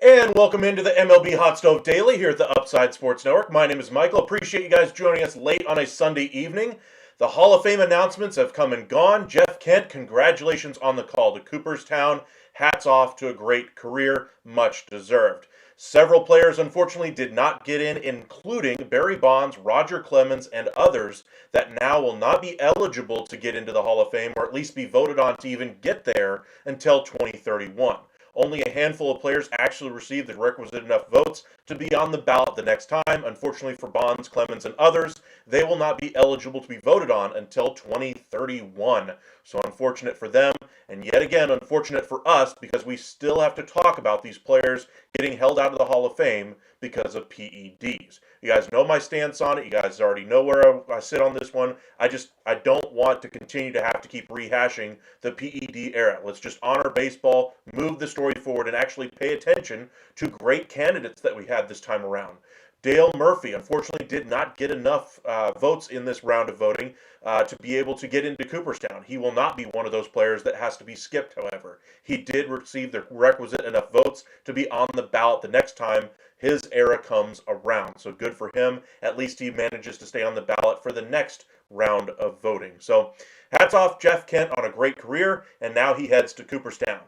And welcome into the MLB Hot Stove Daily here at the Upside Sports Network. My name is Michael. Appreciate you guys joining us late on a Sunday evening. The Hall of Fame announcements have come and gone. Jeff Kent, congratulations on the call to Cooperstown. Hats off to a great career, much deserved. Several players, unfortunately, did not get in, including Barry Bonds, Roger Clemens, and others that now will not be eligible to get into the Hall of Fame, or at least be voted on to even get there until 2031. Only a handful of players actually received the requisite enough votes to be on the ballot the next time. Unfortunately for Bonds, Clemens, and others, they will not be eligible to be voted on until 2031. So unfortunate for them, and yet again unfortunate for us, because we still have to talk about these players getting held out of the Hall of Fame because of PEDs. You guys know my stance on it. You guys already know where I sit on this one. I don't want to continue to have to keep rehashing the PED era. Let's just honor baseball, move the story forward, and actually pay attention to great candidates that we had this time around. Dale Murphy, unfortunately, did not get enough votes in this round of voting to be able to get into Cooperstown. He will not be one of those players that has to be skipped, however. He did receive the requisite enough votes to be on the ballot the next time his era comes around. So good for him. At least he manages to stay on the ballot for the next round of voting. So hats off Jeff Kent on a great career, and now he heads to Cooperstown.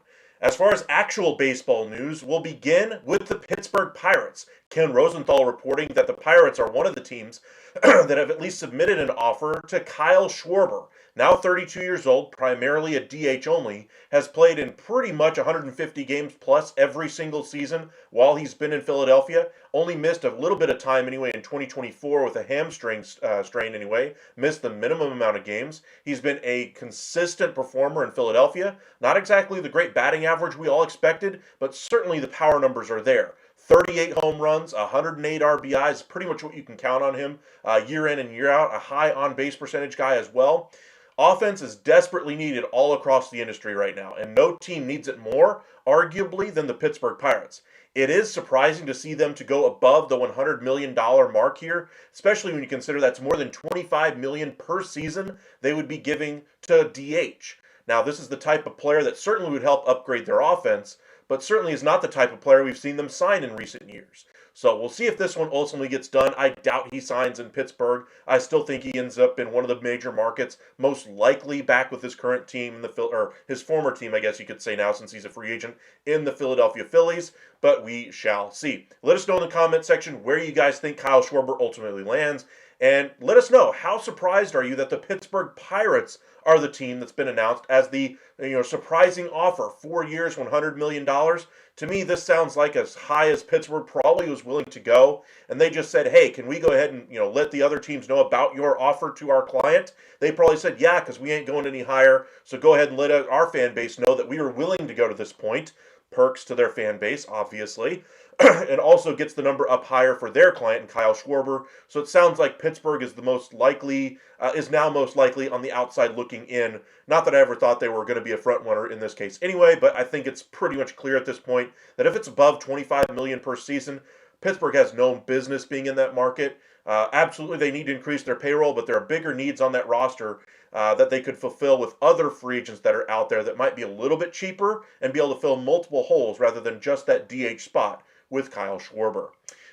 As far as actual baseball news, we'll begin with the Pittsburgh Pirates. Ken Rosenthal reporting that the Pirates are one of the teams that have at least submitted an offer to Kyle Schwarber. Now 32 years old, primarily a DH only, has played in pretty much 150 games plus every single season while he's been in Philadelphia. Only missed a little bit of time anyway in 2024 with a hamstring strain anyway. Missed the minimum amount of games. He's been a consistent performer in Philadelphia. Not exactly the great batting average we all expected, but certainly the power numbers are there. 38 home runs, 108 RBIs, pretty much what you can count on him year in and year out. A high on-base percentage guy as well. Offense is desperately needed all across the industry right now, and no team needs it more, arguably, than the Pittsburgh Pirates. It is surprising to see them to go above the $100 million mark here, especially when you consider that's more than $25 million per season they would be giving to DH. Now, this is the type of player that certainly would help upgrade their offense, but certainly is not the type of player we've seen them sign in recent years. So we'll see if this one ultimately gets done. I doubt he signs in Pittsburgh. I still think he ends up in one of the major markets, most likely back with his current team, or his former team, I guess you could say now, since he's a free agent, in the Philadelphia Phillies. But we shall see. Let us know in the comment section where you guys think Kyle Schwarber ultimately lands. And let us know, how surprised are you that the Pittsburgh Pirates are the team that's been announced as the surprising offer? 4 years, $100 million. To me, this sounds like as high as Pittsburgh probably was willing to go. And they just said, hey, can we go ahead and let the other teams know about your offer to our client? They probably said, yeah, because we ain't going any higher. So go ahead and let our fan base know that we are willing to go to this point. Perks to their fan base, obviously. And also gets the number up higher for their client, Kyle Schwarber. So it sounds like Pittsburgh is the most likely, is now most likely on the outside looking in. Not that I ever thought they were going to be a front runner in this case anyway, but I think it's pretty much clear at this point that if it's above $25 million per season, Pittsburgh has no business being in that market. Absolutely, they need to increase their payroll, but there are bigger needs on that roster that they could fulfill with other free agents that are out there that might be a little bit cheaper and be able to fill multiple holes rather than just that DH spot with Kyle Schwarber.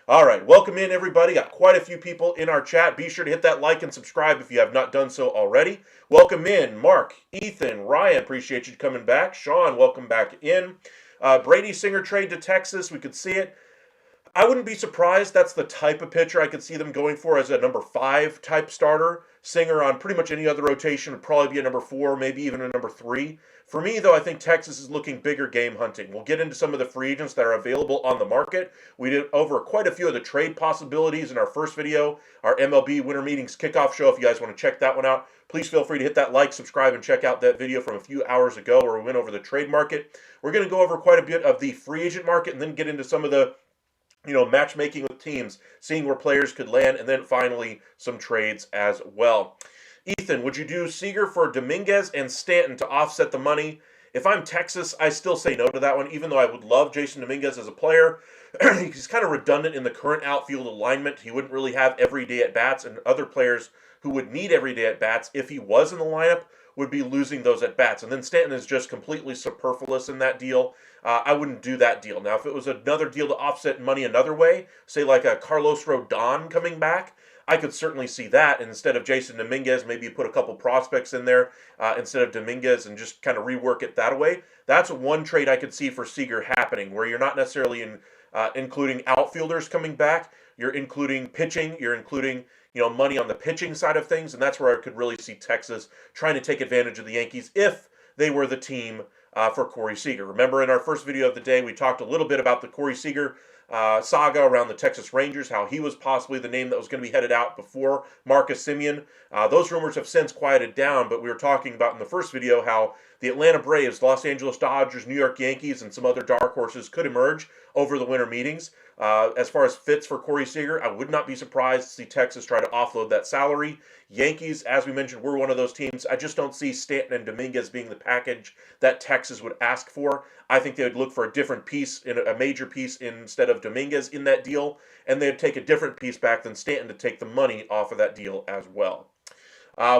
All right, welcome in everybody. Got quite a few people in our chat. Be sure to hit that like and subscribe if you have not done so already. Welcome in Mark, Ethan, Ryan. Appreciate you coming back. Sean, welcome back in. Brady Singer trade to Texas. We could see it. I wouldn't be surprised. That's the type of pitcher I could see them going for as a number 5 type starter. Singer on pretty much any other rotation would probably be a number 4, maybe even a number 3. For me, though, I think Texas is looking bigger game hunting. We'll get into some of the free agents that are available on the market. We did over quite a few of the trade possibilities in our first video, our MLB Winter Meetings Kickoff show. If you guys want to check that one out, please feel free to hit that like, subscribe, and check out that video from a few hours ago where we went over the trade market. We're going to go over quite a bit of the free agent market and then get into some of the matchmaking with teams, seeing where players could land, and then finally some trades as well. Ethan, would you do Seager for Dominguez and Stanton to offset the money? If I'm Texas, I still say no to that one, even though I would love Jason Dominguez as a player. He's kind of redundant in the current outfield alignment. He wouldn't really have everyday at-bats, and other players who would need everyday at-bats, if he was in the lineup, would be losing those at-bats. And then Stanton is just completely superfluous in that deal. I wouldn't do that deal. Now, if it was another deal to offset money another way, say like a Carlos Rodon coming back, I could certainly see that. And instead of Jason Dominguez, maybe you put a couple prospects in there instead of Dominguez and just kind of rework it that way. That's one trade I could see for Seager happening, where you're not necessarily including outfielders coming back. You're including pitching. You're including money on the pitching side of things. And that's where I could really see Texas trying to take advantage of the Yankees if they were the team for Corey Seager. Remember, in our first video of the day, we talked a little bit about the Corey Seager saga around the Texas Rangers, how he was possibly the name that was going to be headed out before Marcus Semien. Those rumors have since quieted down, but we were talking about in the first video how the Atlanta Braves, Los Angeles Dodgers, New York Yankees, and some other dark horses could emerge over the winter meetings. As far as fits for Corey Seager, I would not be surprised to see Texas try to offload that salary. Yankees, as we mentioned, were one of those teams. I just don't see Stanton and Dominguez being the package that Texas would ask for. I think they would look for a different piece, a major piece instead of Dominguez in that deal, and they'd take a different piece back than Stanton to take the money off of that deal as well.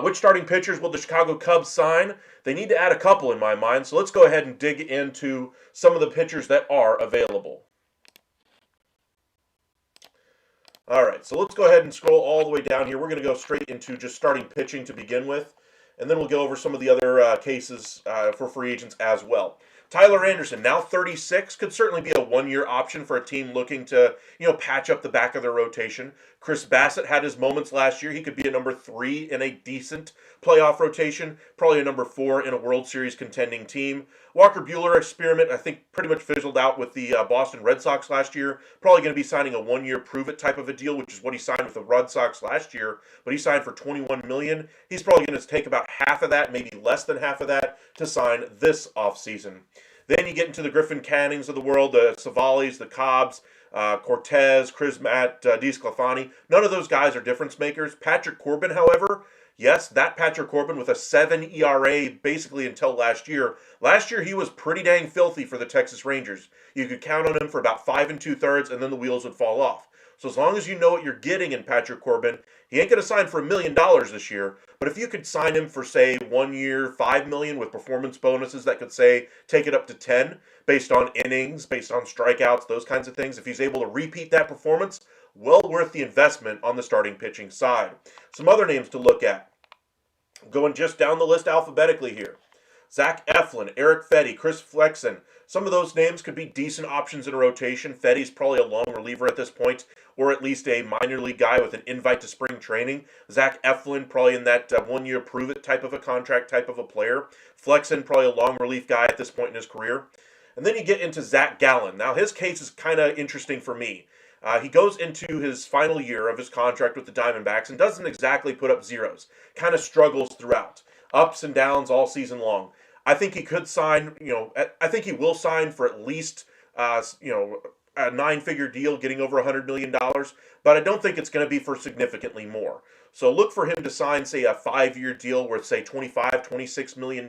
Which starting pitchers will the Chicago Cubs sign? They need to add a couple in my mind, so let's go ahead and dig into some of the pitchers that are available. All right, so let's go ahead and scroll all the way down here. We're going to go straight into just starting pitching to begin with, and then we'll go over some of the other cases for free agents as well. Tyler Anderson, now 36, could certainly be a one-year option for a team looking to, patch up the back of their rotation. Chris Bassett had his moments last year. He could be a number 3 in a decent playoff rotation, probably a number 4 in a World Series contending team. Walker Buehler experiment, I think, pretty much fizzled out with the Boston Red Sox last year. Probably going to be signing a one-year prove-it type of a deal, which is what he signed with the Red Sox last year. But he signed for $21 million. He's probably going to take about half of that, maybe less than half of that, to sign this offseason. Then you get into the Griffin Cannings of the world, the Savalis, the Cobbs, Cortez, Crismat, DeSclafani. None of those guys are difference makers. Patrick Corbin, however, yes, that Patrick Corbin with a 7 ERA basically until last year. Last year he was pretty dang filthy for the Texas Rangers. You could count on him for about 5 2/3 and then the wheels would fall off. So as long as you know what you're getting in Patrick Corbin, he ain't going to sign for $1 million this year. But if you could sign him for, say, 1 year, $5 million with performance bonuses that could, say, take it up to 10 based on innings, based on strikeouts, those kinds of things, if he's able to repeat that performance, well worth the investment on the starting pitching side. Some other names to look at. Going just down the list alphabetically here. Zach Eflin, Eric Fedde, Chris Flexen. Some of those names could be decent options in a rotation. Fedde's probably a long reliever at this point, or at least a minor league guy with an invite to spring training. Zach Eflin, probably in that 1 year prove it type of a contract type of a player. Flexen, probably a long relief guy at this point in his career. And then you get into Zach Gallen. Now, his case is kind of interesting for me. He goes into his final year of his contract with the Diamondbacks and doesn't exactly put up zeros. Kind of struggles throughout. Ups and downs all season long. I think he could sign, I think he will sign for at least, a nine-figure deal, getting over $100 million, but I don't think it's going to be for significantly more. So look for him to sign, say, a 5-year deal worth, say, $25, $26 million,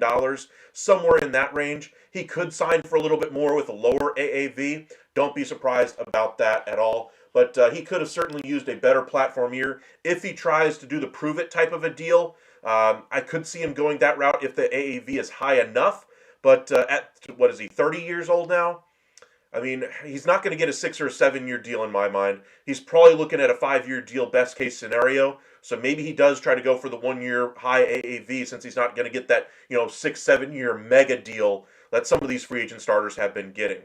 somewhere in that range. He could sign for a little bit more with a lower AAV. Don't be surprised about that at all. But he could have certainly used a better platform year. If he tries to do the prove-it type of a deal, I could see him going that route if the AAV is high enough. But what is he, 30 years old now? I mean, he's not going to get a 6 or a 7-year deal in my mind. He's probably looking at a 5-year deal, best case scenario. So maybe he does try to go for the 1-year high AAV since he's not going to get that 6, 7-year mega deal that some of these free agent starters have been getting.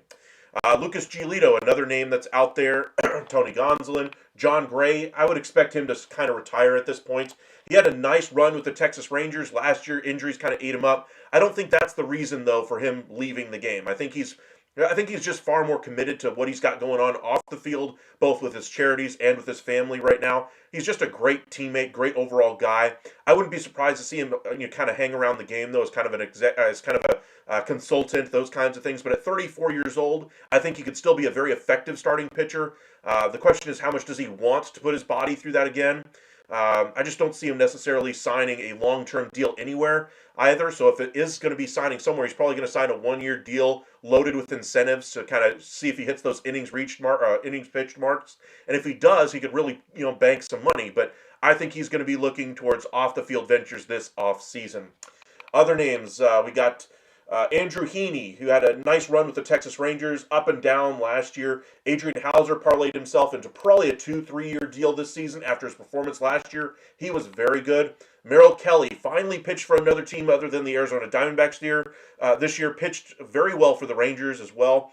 Lucas Giolito, another name that's out there. Tony Gonsolin, John Gray. I would expect him to kind of retire at this point. He had a nice run with the Texas Rangers last year. Injuries kind of ate him up. I don't think that's the reason, though, for him leaving the game. I think he's just far more committed to what he's got going on off the field, both with his charities and with his family right now. He's just a great teammate, great overall guy. I wouldn't be surprised to see him kind of hang around the game, though, as kind of a consultant, those kinds of things. But at 34 years old, I think he could still be a very effective starting pitcher. The question is, how much does he want to put his body through that again? I just don't see him necessarily signing a long-term deal anywhere either. So if it is going to be signing somewhere, he's probably going to sign a 1-year deal loaded with incentives to kind of see if he hits those innings pitched marks. And if he does, he could really bank some money. But I think he's going to be looking towards off-the-field ventures this off-season. Other names, we got Andrew Heaney, who had a nice run with the Texas Rangers, up and down last year. Adrian Hauser parlayed himself into probably a 2-3-year deal this season after his performance last year. He was very good. Merrill Kelly finally pitched for another team other than the Arizona Diamondbacks this year. Pitched very well for the Rangers as well.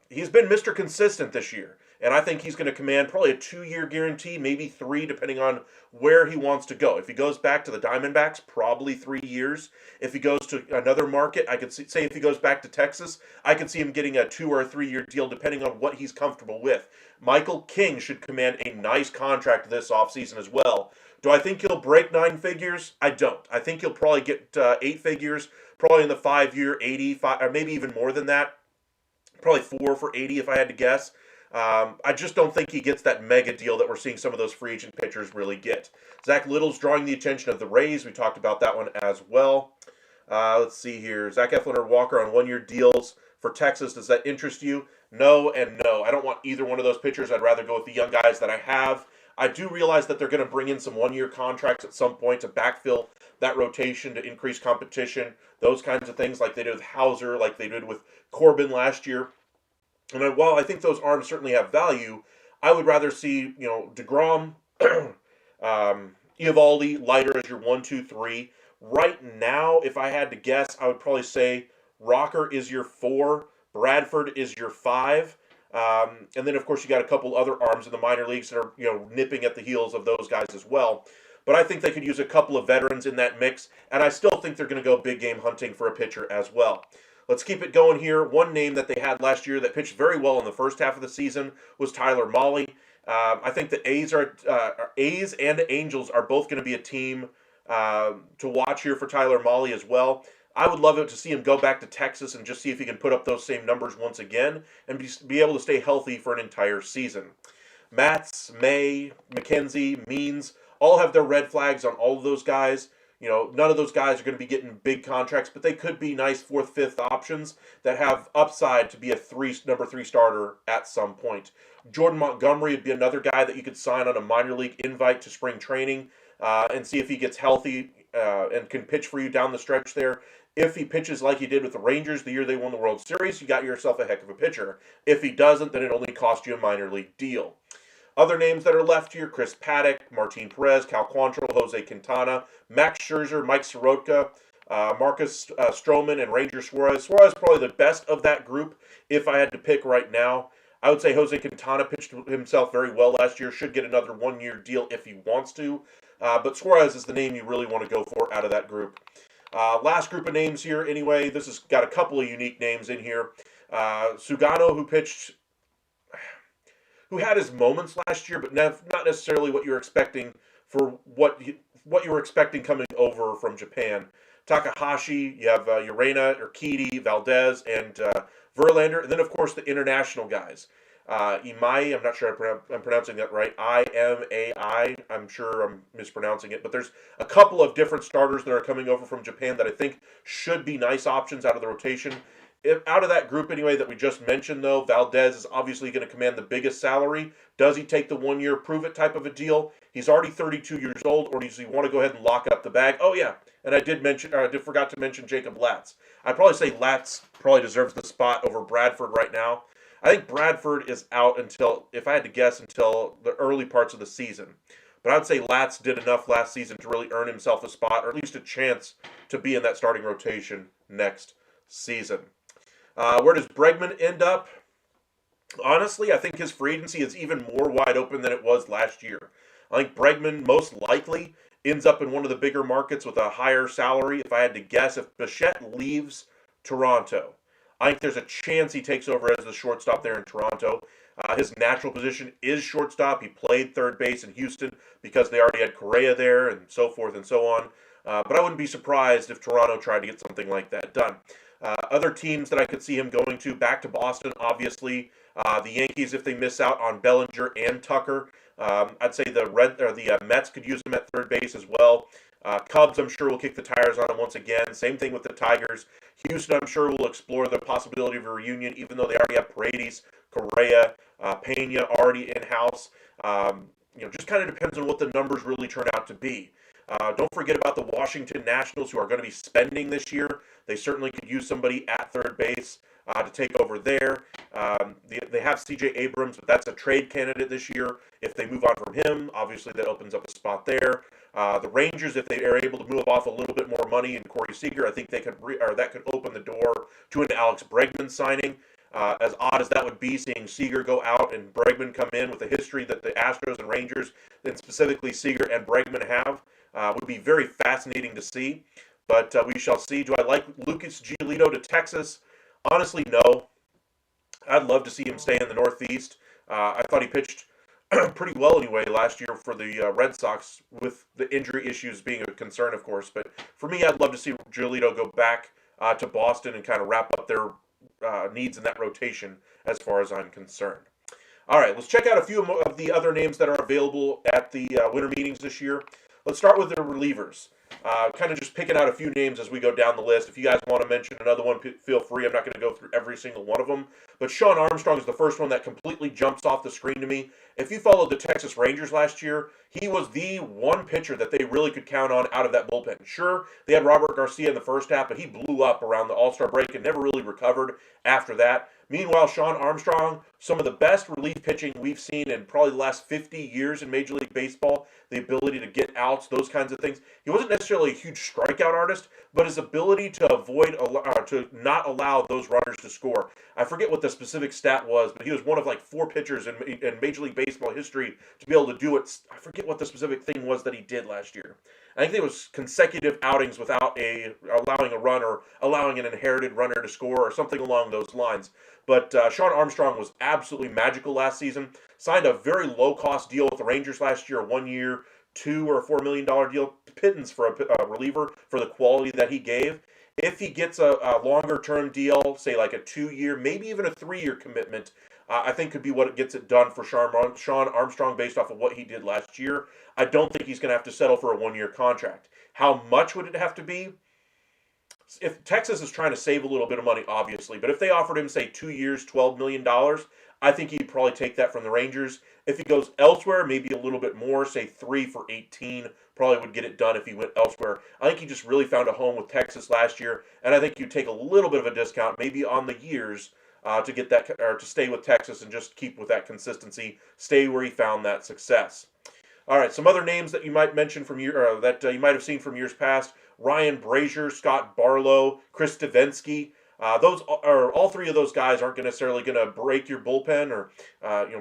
He's been Mr. Consistent this year. And I think he's going to command probably a 2-year guarantee, maybe 3, depending on where he wants to go. If he goes back to the Diamondbacks, probably 3 years. If he goes to another market, I could say if he goes back to Texas, I could see him getting a 2 or a 3-year deal, depending on what he's comfortable with. Michael King should command a nice contract this offseason as well. Do I think he'll break 9 figures? I don't. I think he'll probably get 8 figures, probably in the 5-year, 85, or maybe even more than that. Probably 4 for 80 if I had to guess. I just don't think he gets that mega deal that we're seeing some of those free agent pitchers really get. Zach Little's drawing the attention of the Rays. We talked about that one as well. Let's see here. Zach Eflin or Walker on 1-year deals for Texas. Does that interest you? No and no. I don't want either one of those pitchers. I'd rather go with the young guys that I have. I do realize that they're going to bring in some 1-year contracts at some point to backfill that rotation, to increase competition, those kinds of things like they did with Hauser, like they did with Corbin last year. And while I think those arms certainly have value, I would rather see, DeGrom, Eovaldi, Leiter as your 1, 2, 3. Right now, if I had to guess, I would probably say Rocker is your 4, Bradford is your 5. And then, of course, you got a couple other arms in the minor leagues that are, nipping at the heels of those guys as well. But I think they could use a couple of veterans in that mix, and I still think they're going to go big game hunting for a pitcher as well. Let's keep it going here. One name that they had last year that pitched very well in the first half of the season was Tyler Mahle. I think the A's and Angels are both going to be a team to watch here for Tyler Mahle as well. I would love it to see him go back to Texas and just see if he can put up those same numbers once again and be able to stay healthy for an entire season. Matz, May, McKenzie, Means all have their red flags on all of those guys. None of those guys are going to be getting big contracts, but they could be nice 4th, 5th options that have upside to be a number 3 starter at some point. Jordan Montgomery would be another guy that you could sign on a minor league invite to spring training and see if he gets healthy and can pitch for you down the stretch there. If he pitches like he did with the Rangers the year they won the World Series, you got yourself a heck of a pitcher. If he doesn't, then it only cost you a minor league deal. Other names that are left here, Chris Paddock, Martin Perez, Cal Quantrill, Jose Quintana, Max Scherzer, Mike Soroka. Marcus Stroman and Ranger Suarez. Suarez probably the best of that group if I had to pick right now. I would say Jose Quintana pitched himself very well last year. Should get another one-year deal if he wants to. But Suarez is the name you really want to go for out of that group. Last group of names here, anyway. This has got a couple of unique names in here. Sugano, who had his moments last year, but not necessarily what you're expecting for what you were expecting coming over from Japan. Takahashi, you have Urena, Urquidy, Valdez, and Verlander, and then of course the international guys. Imai, I'm not sure I'm pronouncing that right. Imai, I'm sure I'm mispronouncing it, but there's a couple of different starters that are coming over from Japan that I think should be nice options out of the rotation. Out of that group anyway that we just mentioned, though, Valdez is obviously going to command the biggest salary. Does he take the one-year prove-it type of a deal? He's already 32 years old, or does he want to go ahead and lock up the bag? Oh, yeah, and I forgot to mention Jacob Latz. I'd probably say Latz probably deserves the spot over Bradford right now. I think Bradford is out until, if I had to guess, until the early parts of the season. But I'd say Latz did enough last season to really earn himself a spot, or at least a chance to be in that starting rotation next season. Where does Bregman end up? Honestly, I think his free agency is even more wide open than it was last year. I think Bregman most likely ends up in one of the bigger markets with a higher salary. If I had to guess, if Bichette leaves Toronto, I think there's a chance he takes over as the shortstop there in Toronto. His natural position is shortstop. He played third base in Houston because they already had Correa there and so forth and so on. But I wouldn't be surprised if Toronto tried to get something like that done. Other teams that I could see him going to, back to Boston, obviously. The Yankees, if they miss out on Bellinger and Tucker. I'd say the Mets could use him at third base as well. Cubs, I'm sure, will kick the tires on him once again. Same thing with the Tigers. Houston, I'm sure, will explore the possibility of a reunion, even though they already have Paredes, Correa, Pena already in-house. Just kind of depends on what the numbers really turn out to be. Don't forget about the Washington Nationals, who are going to be spending this year. They certainly could use somebody at third base to take over there. They have C.J. Abrams, but that's a trade candidate this year. If they move on from him, obviously that opens up a spot there. The Rangers, if they are able to move off a little bit more money in Corey Seager, I think that could open the door to an Alex Bregman signing. As odd as that would be, seeing Seager go out and Bregman come in with the history that the Astros and Rangers, and specifically Seager and Bregman have, would be very fascinating to see. But we shall see. Do I like Lucas Giolito to Texas? Honestly, no. I'd love to see him stay in the Northeast. I thought he pitched pretty well anyway last year for the Red Sox, with the injury issues being a concern, of course. But for me, I'd love to see Giolito go back to Boston and kind of wrap up their needs in that rotation as far as I'm concerned. All right, let's check out a few of the other names that are available at the winter meetings this year. Let's start with the relievers. Kind of just picking out a few names as we go down the list. If you guys want to mention another one, feel free. I'm not going to go through every single one of them. But Shawn Armstrong is the first one that completely jumps off the screen to me. If you followed the Texas Rangers last year, he was the one pitcher that they really could count on out of that bullpen. Sure, they had Robert Garcia in the first half, but he blew up around the All-Star break and never really recovered after that. Meanwhile, Shawn Armstrong, some of the best relief pitching we've seen in probably the last 50 years in Major League Baseball, the ability to get outs, those kinds of things. He wasn't necessarily a huge strikeout artist, but his ability to to not allow those runners to score. I forget what the specific stat was, but he was one of like 4 pitchers in Major League Baseball history to be able to do it. I forget what the specific thing was that he did last year. I think there was consecutive outings without allowing a run or allowing an inherited runner to score or something along those lines. But Shawn Armstrong was absolutely magical last season. Signed a very low-cost deal with the Rangers last year, a 1-year, $2 or $4 million deal. Pittance for a reliever for the quality that he gave. If he gets a longer-term deal, say like a 2-year, maybe even a 3-year commitment, I think could be what gets it done for Shawn Armstrong based off of what he did last year. I don't think he's going to have to settle for a 1-year contract. How much would it have to be? If Texas is trying to save a little bit of money, obviously, but if they offered him, say, 2 years, $12 million, I think he'd probably take that from the Rangers. If he goes elsewhere, maybe a little bit more, say 3 for 18, probably would get it done if he went elsewhere. I think he just really found a home with Texas last year, and I think you'd take a little bit of a discount, maybe on the years, to get that, or to stay with Texas and just keep with that consistency, stay where he found that success. All right, some other names that you might mention from that you might have seen from years past. Ryan Brazier, Scott Barlow, Chris Davinsky. Those are all three of those guys aren't necessarily going to break your bullpen or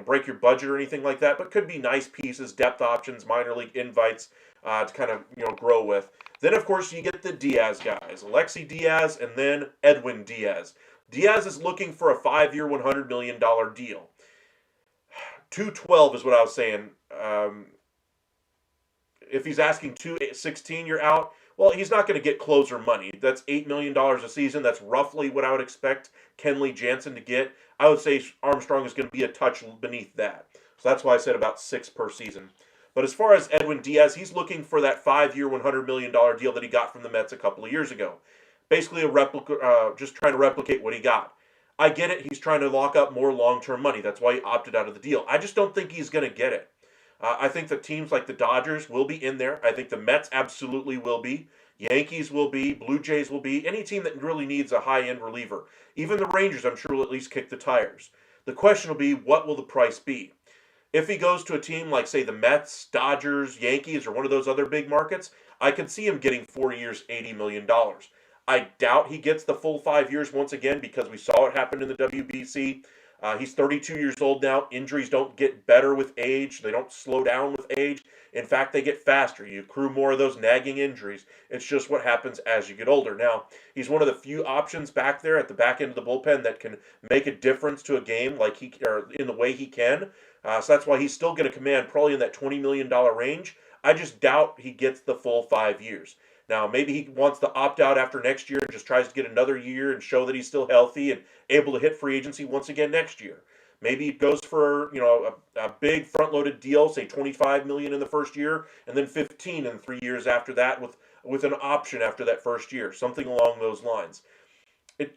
break your budget or anything like that, but could be nice pieces, depth options, minor league invites to kind of grow with. Then of course you get the Diaz guys, Alexi Diaz, and then Edwin Diaz. Diaz is looking for a 5-year, $100 million deal. 212 is what I was saying. If he's asking 216, you're out. Well, he's not going to get closer money. That's $8 million a season. That's roughly what I would expect Kenley Jansen to get. I would say Armstrong is going to be a touch beneath that. So that's why I said about 6 per season. But as far as Edwin Diaz, he's looking for that 5-year, $100 million deal that he got from the Mets a couple of years ago. Basically a replica, just trying to replicate what he got. I get it. He's trying to lock up more long-term money. That's why he opted out of the deal. I just don't think he's going to get it. I think that teams like the Dodgers will be in there. I think the Mets absolutely will be. Yankees will be. Blue Jays will be. Any team that really needs a high-end reliever. Even the Rangers, I'm sure, will at least kick the tires. The question will be, what will the price be? If he goes to a team like, say, the Mets, Dodgers, Yankees, or one of those other big markets, I could see him getting 4 years, $80 million. I doubt he gets the full 5 years once again because we saw it happen in the WBC. He's 32 years old now. Injuries don't get better with age. They don't slow down with age. In fact, they get faster. You accrue more of those nagging injuries. It's just what happens as you get older. Now, he's one of the few options back there at the back end of the bullpen that can make a difference to a game or in the way he can. So that's why he's still going to command probably in that $20 million range. I just doubt he gets the full 5 years. Now, maybe he wants to opt out after next year and just tries to get another year and show that he's still healthy and able to hit free agency once again next year. Maybe he goes for a big front-loaded deal, say $25 million in the first year, and then $15 in 3 years after that with an option after that first year, something along those lines.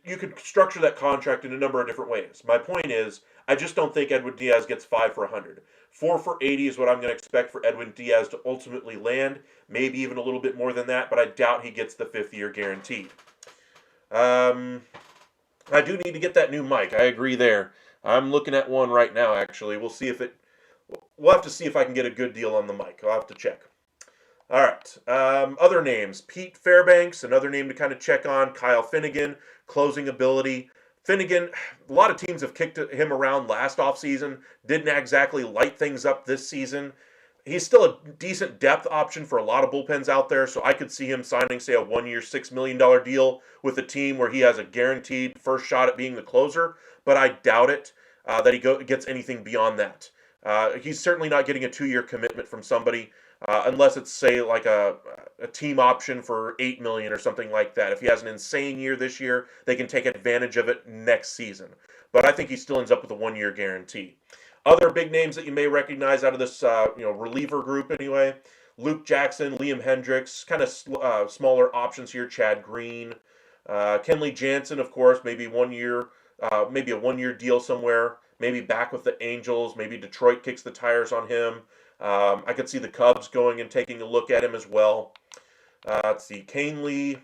You could structure that contract in a number of different ways. My point is, I just don't think Edwin Diaz gets 5 for 100. 4 for 80 is what I'm going to expect for Edwin Diaz to ultimately land. Maybe even a little bit more than that, but I doubt he gets the 5th year guaranteed. I do need to get that new mic. I agree there. I'm looking at one right now, actually. We'll have to see if I can get a good deal on the mic. I'll have to check. All right. Other names. Pete Fairbanks, another name to kind of check on. Kyle Finnegan, closing ability. Finnegan, a lot of teams have kicked him around last offseason. Didn't exactly light things up this season. He's still a decent depth option for a lot of bullpens out there, so I could see him signing, say, a 1-year, $6 million deal with a team where he has a guaranteed first shot at being the closer, but I doubt it that he gets anything beyond that. He's certainly not getting a 2-year commitment from somebody unless it's, say, like a team option for $8 million or something like that. If he has an insane year this year, they can take advantage of it next season. But I think he still ends up with a 1-year guarantee. Other big names that you may recognize out of this reliever group anyway: Luke Jackson, Liam Hendricks, kind of smaller options here. Chad Green, Kenley Jansen, of course, maybe 1 year, maybe a 1-year deal somewhere. Maybe back with the Angels. Maybe Detroit kicks the tires on him. I could see the Cubs going and taking a look at him as well. Let's see, Canely,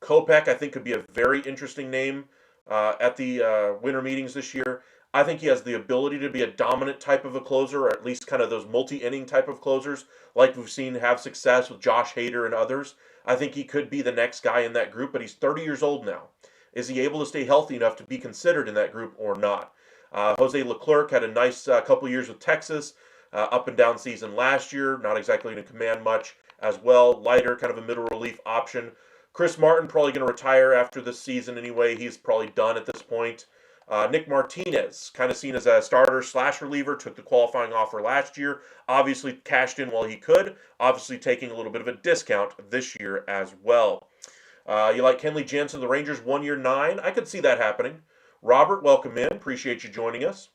Kopech, I think could be a very interesting name at the winter meetings this year. I think he has the ability to be a dominant type of a closer, or at least kind of those multi-inning type of closers, like we've seen have success with Josh Hader and others. I think he could be the next guy in that group, but he's 30 years old now. Is he able to stay healthy enough to be considered in that group or not? Jose Leclerc had a nice couple years with Texas, up and down season last year, not exactly to command much as well. Lighter, kind of a middle relief option. Chris Martin probably going to retire after this season anyway. He's probably done at this point. Nick Martinez, kind of seen as a starter/reliever, took the qualifying offer last year. Obviously cashed in while he could. Obviously taking a little bit of a discount this year as well. You like Kenley Jansen, the Rangers, 1 year, 9. I could see that happening. Robert, welcome in. Appreciate you joining us.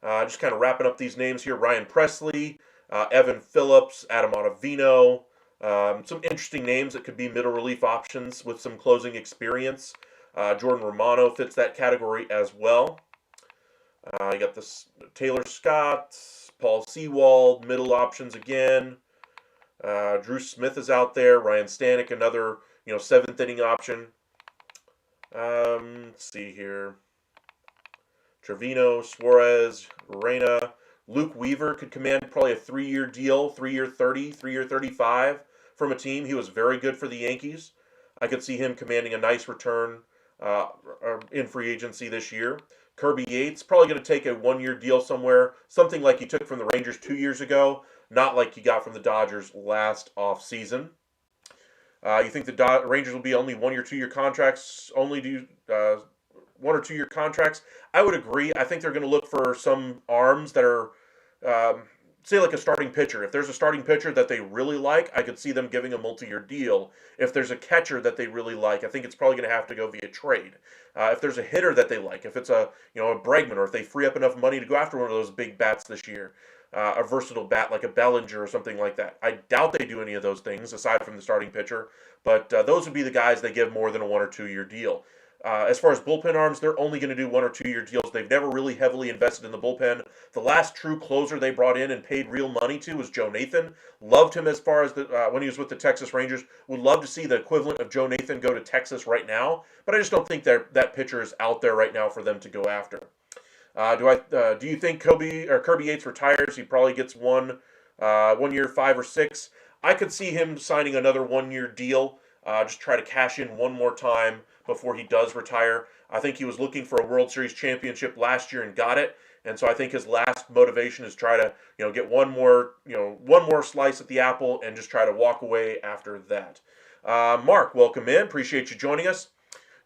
Just kind of wrapping up these names here. Ryan Presley, Evan Phillips, Adam Ottavino. Some interesting names that could be middle relief options with some closing experience. Jordan Romano fits that category as well. You got this Taylor Scott, Paul Sewald, middle options again. Drew Smith is out there. Ryan Stanek, another 7th inning option. Let's see here. Trevino, Suarez, Reyna. Luke Weaver could command probably a 3-year deal, 3-year 30, 3-year 35 from a team. He was very good for the Yankees. I could see him commanding a nice return uh, in free agency this year. Kirby Yates, probably going to take a 1 year deal somewhere, something like he took from the Rangers 2 years ago, not like he got from the Dodgers last offseason. You think the Rangers will be only 1 year, 2 year contracts, only do 1 or 2 year contracts? I would agree. I think they're going to look for some arms that are, um, say, like a starting pitcher. If there's a starting pitcher that they really like, I could see them giving a multi-year deal. If there's a catcher that they really like, I think it's probably going to have to go via trade. If there's a hitter that they like, if it's a Bregman, or if they free up enough money to go after one of those big bats this year, a versatile bat like a Bellinger or something like that. I doubt they do any of those things aside from the starting pitcher, but those would be the guys they give more than a 1 or 2 year deal. As far as bullpen arms, they're only going to do 1 or 2 year deals. They've never really heavily invested in the bullpen. The last true closer they brought in and paid real money to was Joe Nathan. Loved him as far as when he was with the Texas Rangers. Would love to see the equivalent of Joe Nathan go to Texas right now, but I just don't think that pitcher is out there right now for them to go after. Do you think Kirby Yates retires? He probably gets 1 year, 5 or 6. I could see him signing another 1 year deal. Just try to cash in one more time before he does retire. I think he was looking for a World Series championship last year and got it. And so I think his last motivation is try to, get one more slice at the apple and just try to walk away after that. Mark, welcome in. Appreciate you joining us.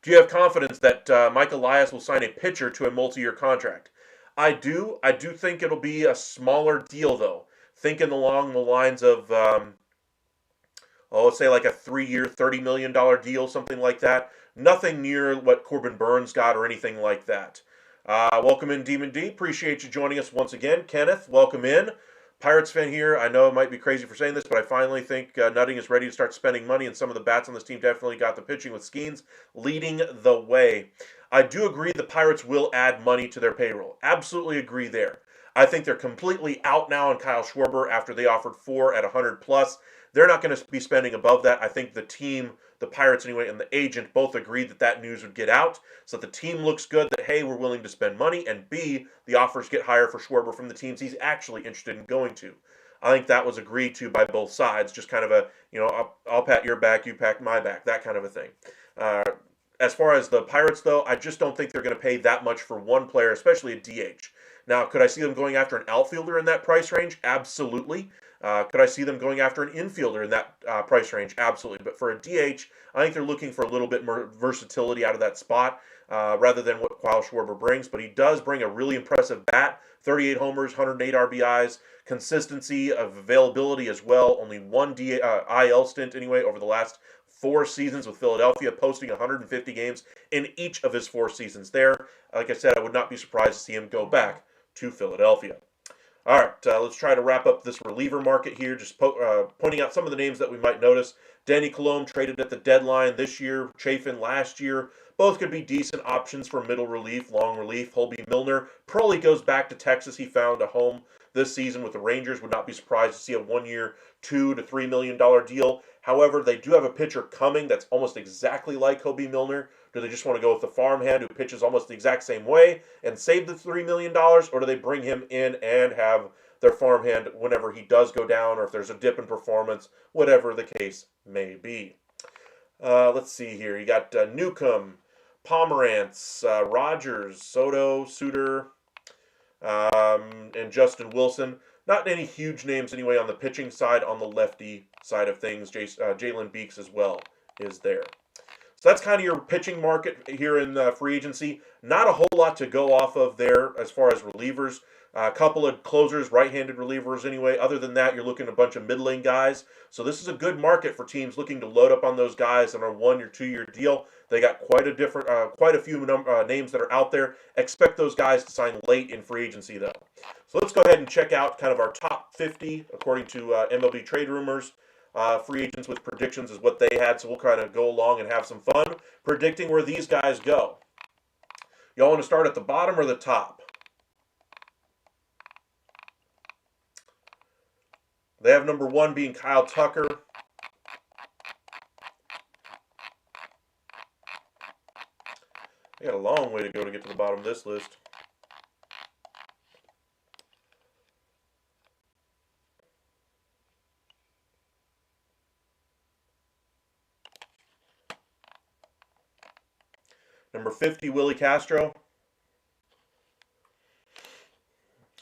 Do you have confidence that Mike Elias will sign a pitcher to a multi-year contract? I do. I do think it'll be a smaller deal, though. Thinking along the lines of, let's say like a 3 year, $30 million deal, something like that. Nothing near what Corbin Burns got or anything like that. Welcome in, Demon D. Appreciate you joining us once again. Kenneth, welcome in. Pirates fan here. I know it might be crazy for saying this, but I finally think Nutting is ready to start spending money, and some of the bats on this team definitely got the pitching with Skeens leading the way. I do agree the Pirates will add money to their payroll. Absolutely agree there. I think they're completely out now on Kyle Schwarber after they offered 4 at 100 plus. They're not going to be spending above that. I think the team, the Pirates anyway, and the agent both agreed that news would get out. So the team looks good that, hey, we're willing to spend money, and B, the offers get higher for Schwarber from the teams he's actually interested in going to. I think that was agreed to by both sides, just kind of a, I'll pat your back, you pat my back, that kind of a thing. As far as the Pirates, though, I just don't think they're going to pay that much for one player, especially a DH. Now, could I see them going after an outfielder in that price range? Absolutely. Could I see them going after an infielder in that price range? Absolutely. But for a DH, I think they're looking for a little bit more versatility out of that spot rather than what Kyle Schwarber brings. But he does bring a really impressive bat, 38 homers, 108 RBIs, consistency of availability as well. Only one IL stint anyway over the last 4 seasons with Philadelphia, posting 150 games in each of his 4 seasons there. Like I said, I would not be surprised to see him go back to Philadelphia. All right, let's try to wrap up this reliever market here, just pointing out some of the names that we might notice. Danny Colomb traded at the deadline this year, Chafin last year. Both could be decent options for middle relief, long relief. Holby Milner probably goes back to Texas. He found a home this season with the Rangers. Would not be surprised to see a 1 year, $2 to $3 million deal. However, they do have a pitcher coming that's almost exactly like Holby Milner. Do they just want to go with the farmhand who pitches almost the exact same way and save the $3 million, or do they bring him in and have their farmhand whenever he does go down, or if there's a dip in performance, whatever the case may be? Let's see here. You got Newcomb, Pomerantz, Rogers, Soto, Suter, and Justin Wilson. Not any huge names anyway on the pitching side. On the lefty side of things, Jalen Beeks as well is there. So that's kind of your pitching market here in free agency. Not a whole lot to go off of there as far as relievers. A couple of closers, right-handed relievers anyway. Other than that, you're looking at a bunch of middling guys. So this is a good market for teams looking to load up on those guys on a 1 or 2 year deal. They got quite a few names that are out there. Expect those guys to sign late in free agency, though. So let's go ahead and check out kind of our top 50 according to MLB Trade Rumors. Free agents with predictions is what they had, so we'll kind of go along and have some fun predicting where these guys go. Y'all want to start at the bottom or the top? They have number 1 being Kyle Tucker. They got a long way to go to get to the bottom of this list. 50, Willie Castro.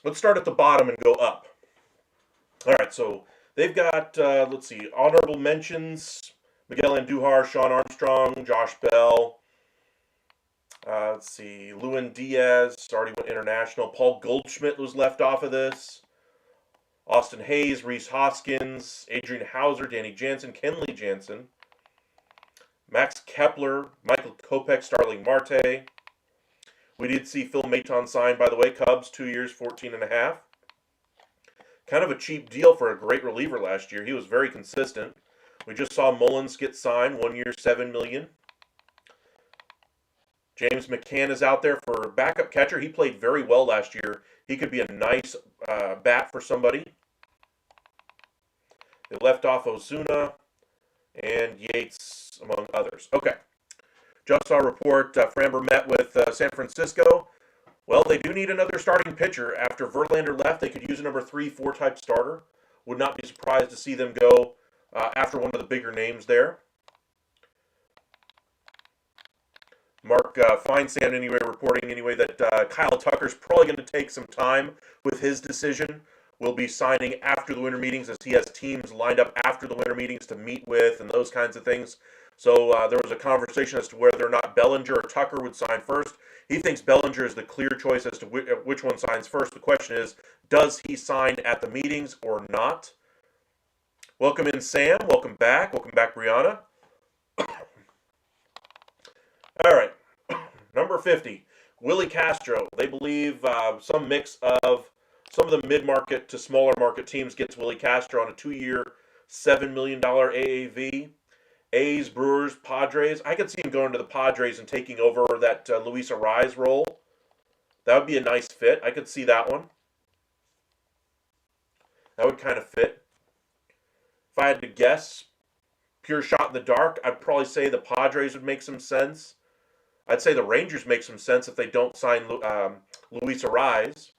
Let's start at the bottom and go up. All right, so they've got, let's see, honorable mentions. Miguel Andujar, Sean Armstrong, Josh Bell. Let's see, Lewin Diaz already went international. Paul Goldschmidt was left off of this. Austin Hayes, Reese Hoskins, Adrian Hauser, Danny Jansen, Kenley Jansen. Max Kepler, Michael Kopech, Starling Marte. We did see Phil Maton sign, by the way, Cubs, 2 years, 14.5. Kind of a cheap deal for a great reliever last year. He was very consistent. We just saw Mullins get signed, 1 year, $7 million. James McCann is out there for backup catcher. He played very well last year. He could be a nice bat for somebody. They left off Ozuna and Yates, among others. Okay. Just saw a report, Framber met with San Francisco. Well, they do need another starting pitcher. After Verlander left, they could use a number 3-4 type starter. Would not be surprised to see them go after one of the bigger names there. Mark Feinsand, anyway, reporting anyway that Kyle Tucker's probably going to take some time with his decision. Will be signing after the winter meetings, as he has teams lined up after the winter meetings to meet with and those kinds of things. So there was a conversation as to whether or not Bellinger or Tucker would sign first. He thinks Bellinger is the clear choice as to which one signs first. The question is, does he sign at the meetings or not? Welcome in, Sam. Welcome back. Welcome back, Brianna. All right. Number 50, Willie Castro. They believe some mix of some of the mid-market to smaller market teams gets Willie Castro on a 2-year, $7 million AAV. A's, Brewers, Padres. I could see him going to the Padres and taking over that Luis Arraez role. That would be a nice fit. I could see that one. That would kind of fit. If I had to guess, pure shot in the dark, I'd probably say the Padres would make some sense. I'd say the Rangers make some sense if they don't sign Luis Arraez.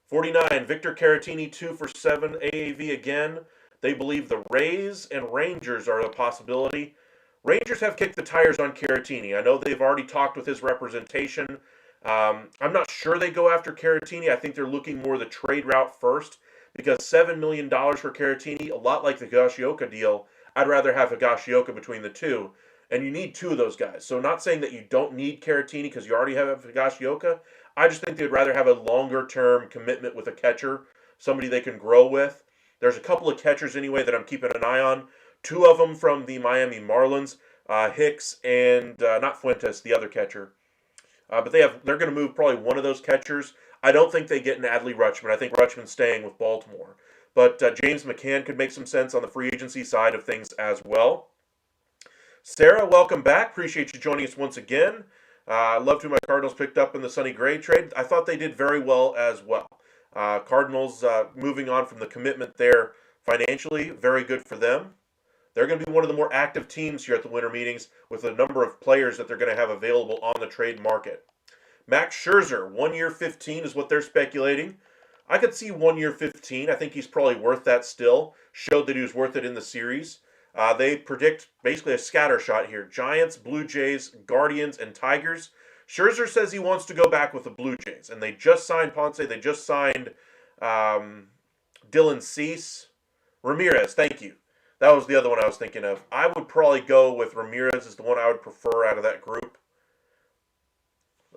49, Victor Caratini, 2 for 7 AAV again. They believe the Rays and Rangers are a possibility. Rangers have kicked the tires on Caratini. I know they've already talked with his representation. I'm not sure they go after Caratini. I think they're looking more the trade route first, because $7 million for Caratini, a lot like the Higashioka deal, I'd rather have Higashioka between the two. And you need 2 of those guys. So not saying that you don't need Caratini because you already have Higashioka. I just think they'd rather have a longer-term commitment with a catcher, somebody they can grow with. There's a couple of catchers anyway that I'm keeping an eye on. 2 of them from the Miami Marlins, Hicks and not Fuentes, the other catcher. But they're going to move probably one of those catchers. I don't think they get an Adley Rutschman. I think Rutschman's staying with Baltimore. But James McCann could make some sense on the free agency side of things as well. Sarah, welcome back. Appreciate you joining us once again. I loved who my Cardinals picked up in the Sonny Gray trade. I thought they did very well as well. Cardinals moving on from the commitment there financially, very good for them. They're going to be one of the more active teams here at the winter meetings with a number of players that they're going to have available on the trade market. Max Scherzer, 1 year, 15 is what they're speculating. I could see 1 year, 15. I think he's probably worth that still. Showed that he was worth it in the series. They predict basically a scatter shot here. Giants, Blue Jays, Guardians, and Tigers. Scherzer says he wants to go back with the Blue Jays. And they just signed Ponce. They just signed Dylan Cease. Ramirez, thank you. That was the other one I was thinking of. I would probably go with Ramirez as the one I would prefer out of that group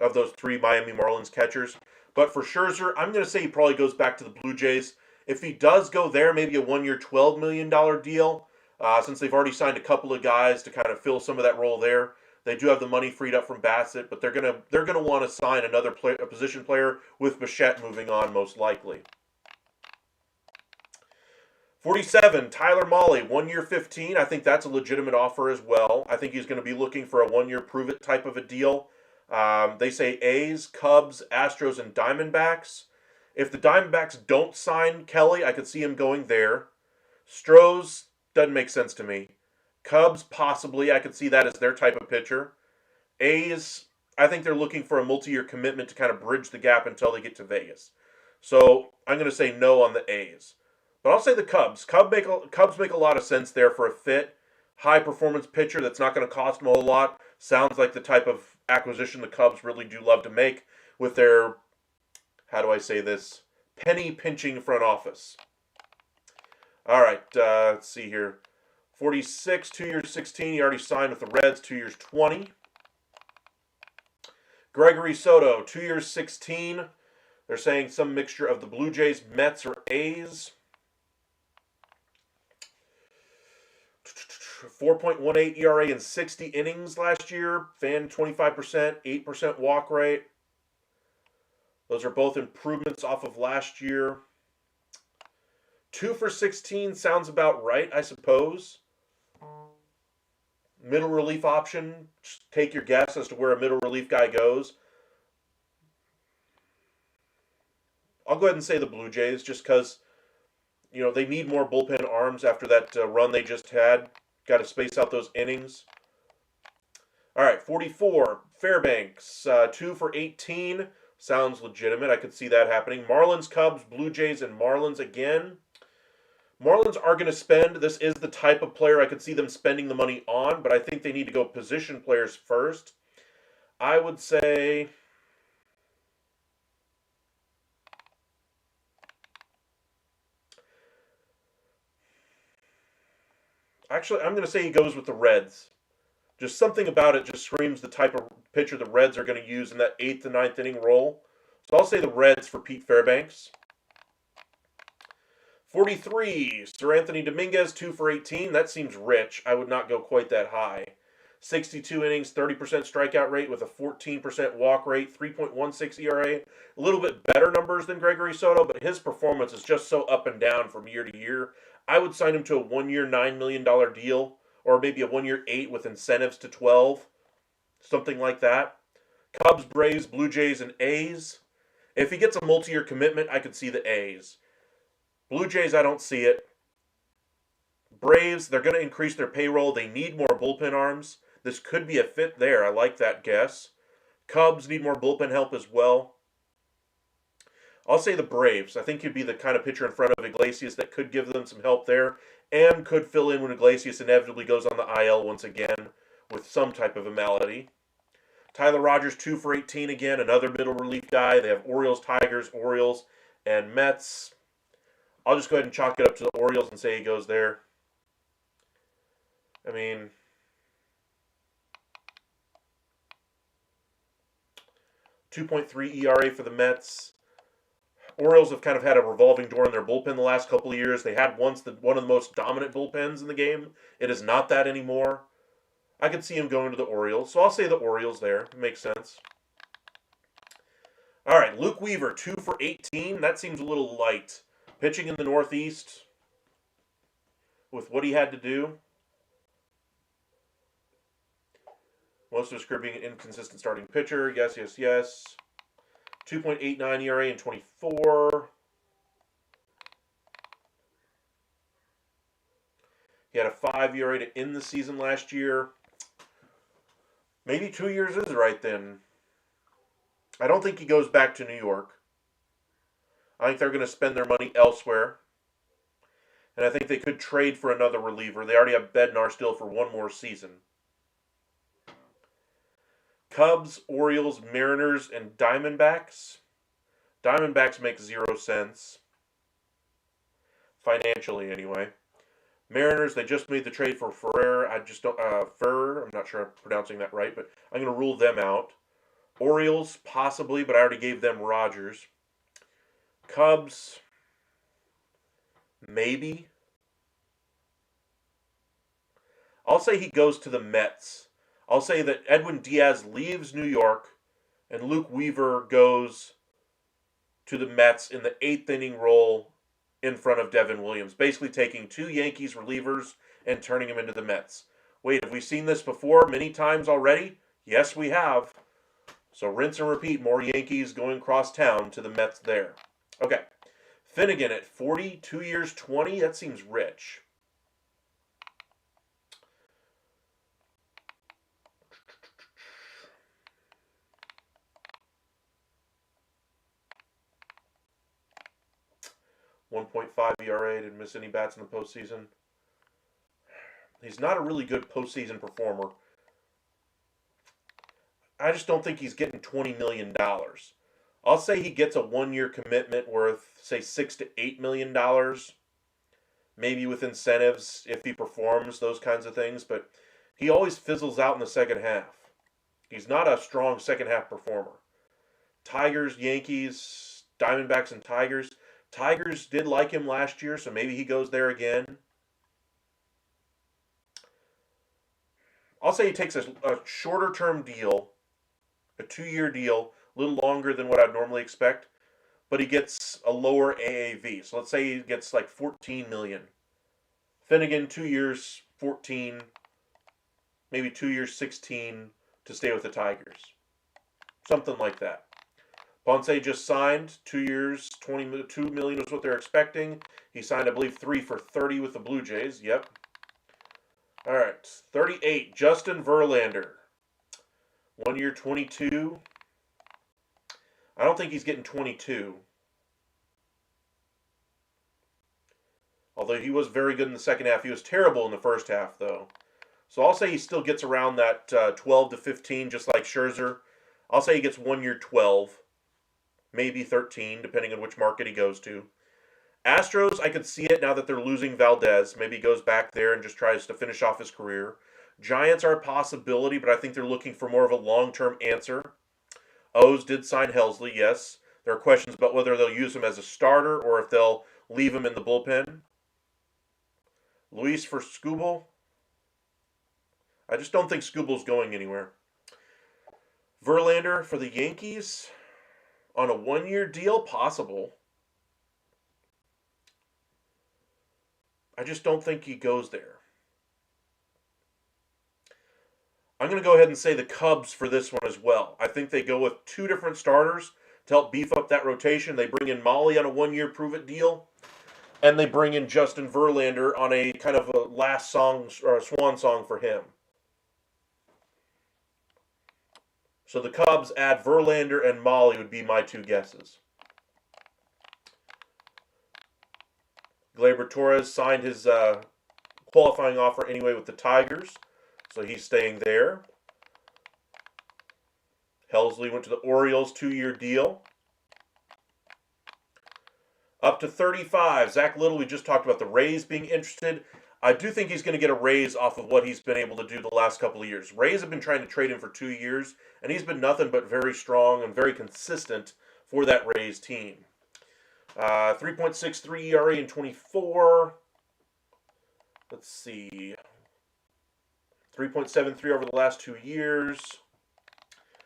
of those 3 Miami Marlins catchers. But for Scherzer, I'm going to say he probably goes back to the Blue Jays. If he does go there, maybe a 1 year, $12 million deal. Since they've already signed a couple of guys to kind of fill some of that role there. They do have the money freed up from Bassett, but they're gonna want to sign another a position player with Bichette moving on most likely. 47, Tyler Mahle, 1 year, 15. I think that's a legitimate offer as well. I think he's going to be looking for a 1 year prove it type of a deal. They say A's, Cubs, Astros, and Diamondbacks. If the Diamondbacks don't sign Kelly, I could see him going there. Stros doesn't make sense to me. Cubs, possibly. I could see that as their type of pitcher. A's, I think they're looking for a multi-year commitment to kind of bridge the gap until they get to Vegas. So I'm going to say no on the A's. But I'll say the Cubs. Cubs make a lot of sense there for a fit, high-performance pitcher that's not going to cost them a whole lot. Sounds like the type of acquisition the Cubs really do love to make with their, how do I say this, penny pinching front office. All right, let's see here. 46, 2 years 16. He already signed with the Reds, 2 years 20. Gregory Soto, 2 years 16. They're saying some mixture of the Blue Jays, Mets, or A's. 4.18 ERA in 60 innings last year. Fan 25%, 8% walk rate. Those are both improvements off of last year. 2 for 16 sounds about right, I suppose. Middle relief option. Just take your guess as to where a middle relief guy goes. I'll go ahead and say the Blue Jays just because, they need more bullpen arms after that run they just had. Got to space out those innings. All right, 44. Fairbanks, 2 for 18. Sounds legitimate. I could see that happening. Marlins, Cubs, Blue Jays, and Marlins again. Marlins are going to spend. This is the type of player I could see them spending the money on, but I think they need to go position players first. I would say... Actually, I'm going to say he goes with the Reds. Just something about it just screams the type of pitcher the Reds are going to use in that 8th and 9th inning role. So I'll say the Reds for Pete Fairbanks. 43, Sir Anthony Dominguez, 2 for 18. That seems rich. I would not go quite that high. 62 innings, 30% strikeout rate with a 14% walk rate, 3.16 ERA. A little bit better numbers than Gregory Soto, but his performance is just so up and down from year to year. I would sign him to a 1-year, $9 million deal, or maybe a 1-year, 8 with incentives to 12. Something like that. Cubs, Braves, Blue Jays, and A's. If he gets a multi-year commitment, I could see the A's. Blue Jays, I don't see it. Braves, they're going to increase their payroll. They need more bullpen arms. This could be a fit there. I like that guess. Cubs need more bullpen help as well. I'll say the Braves. I think he'd be the kind of pitcher in front of Iglesias that could give them some help there and could fill in when Iglesias inevitably goes on the IL once again with some type of a malady. Tyler Rogers, 2 for 18 again, another middle relief guy. They have Orioles, Tigers, Orioles, and Mets. I'll just go ahead and chalk it up to the Orioles and say he goes there. I mean, 2.3 ERA for the Mets. Orioles have kind of had a revolving door in their bullpen the last couple of years. They had once one of the most dominant bullpens in the game. It is not that anymore. I could see him going to the Orioles, so I'll say the Orioles there. It makes sense. All right, Luke Weaver, 2 for 18. That seems a little light. Pitching in the Northeast with what he had to do. Most of his career being an inconsistent starting pitcher. Yes, yes, yes. 2.89 ERA in 24. He had a 5 ERA to end the season last year. Maybe 2 years is right then. I don't think he goes back to New York. I think they're going to spend their money elsewhere. And I think they could trade for another reliever. They already have Bednar still for one more season. Cubs, Orioles, Mariners, and Diamondbacks. Diamondbacks make 0 sense. Financially, anyway. Mariners, they just made the trade for Ferrer. I'm not sure I'm pronouncing that right, but I'm going to rule them out. Orioles, possibly, but I already gave them Rogers. Cubs, maybe. I'll say he goes to the Mets. I'll say that Edwin Diaz leaves New York and Luke Weaver goes to the Mets in the 8th inning role in front of Devin Williams, basically taking 2 Yankees relievers and turning them into the Mets. Wait, have we seen this before many times already? Yes, we have. So rinse and repeat, more Yankees going across town to the Mets there. Okay. Finnegan at 40, 2 years, 20. That seems rich. .5 ERA, didn't miss any bats in the postseason. He's not a really good postseason performer. I just don't think he's getting $20 million. I'll say he gets a 1-year commitment worth, say, $6 to $8 million, maybe with incentives if he performs, those kinds of things, but he always fizzles out in the second half. He's not a strong second half performer. Tigers, Yankees, Diamondbacks, and Tigers. Tigers did like him last year, so maybe he goes there again. I'll say he takes a shorter term deal, a 2-year deal, a little longer than what I'd normally expect, but he gets a lower AAV. So let's say he gets like $14 million. Finnegan, 2 years, 14, maybe 2 years, 16 to stay with the Tigers. Something like that. Ponce just signed 2 years, $22 million was what they're expecting. He signed, I believe, 3 for $30 with the Blue Jays. Yep. All right, 38, Justin Verlander. 1 year, 22. I don't think he's getting 22. Although he was very good in the second half. He was terrible in the first half, though. So I'll say he still gets around that 12 to 15, just like Scherzer. I'll say he gets 1 year, 12. Maybe 13, depending on which market he goes to. Astros, I could see it now that they're losing Valdez. Maybe he goes back there and just tries to finish off his career. Giants are a possibility, but I think they're looking for more of a long-term answer. O's did sign Helsley, yes. There are questions about whether they'll use him as a starter or if they'll leave him in the bullpen. Luis for Skubal. I just don't think Skubal's going anywhere. Verlander for the Yankees on a 1-year deal, possible. I just don't think he goes there. I'm going to go ahead and say the Cubs for this one as well. I think they go with 2 different starters to help beef up that rotation. They bring in Molly on a 1-year prove-it deal, and they bring in Justin Verlander on a kind of a last song or a swan song for him. So the Cubs add Verlander and Molly would be my 2 guesses. Gleyber Torres signed his qualifying offer anyway with the Tigers, so he's staying there. Helsley went to the Orioles, 2-year deal. Up to 35, Zach Little, we just talked about the Rays being interested. I do think he's going to get a raise off of what he's been able to do the last couple of years. Rays have been trying to trade him for 2 years, and he's been nothing but very strong and very consistent for that Rays team. 3.63 ERA in 24. Let's see. 3.73 over the last 2 years.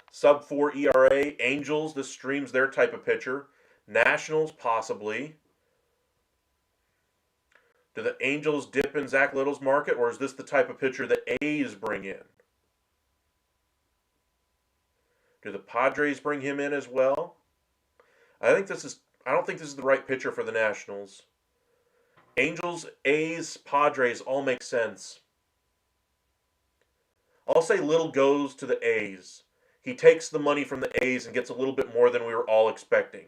Sub 4 ERA. Angels, this streams their type of pitcher. Nationals, possibly. Do the Angels dip in Zach Little's market, or is this the type of pitcher that A's bring in? Do the Padres bring him in as well? I don't think this is the right pitcher for the Nationals. Angels, A's, Padres all make sense. I'll say Little goes to the A's. He takes the money from the A's and gets a little bit more than we were all expecting.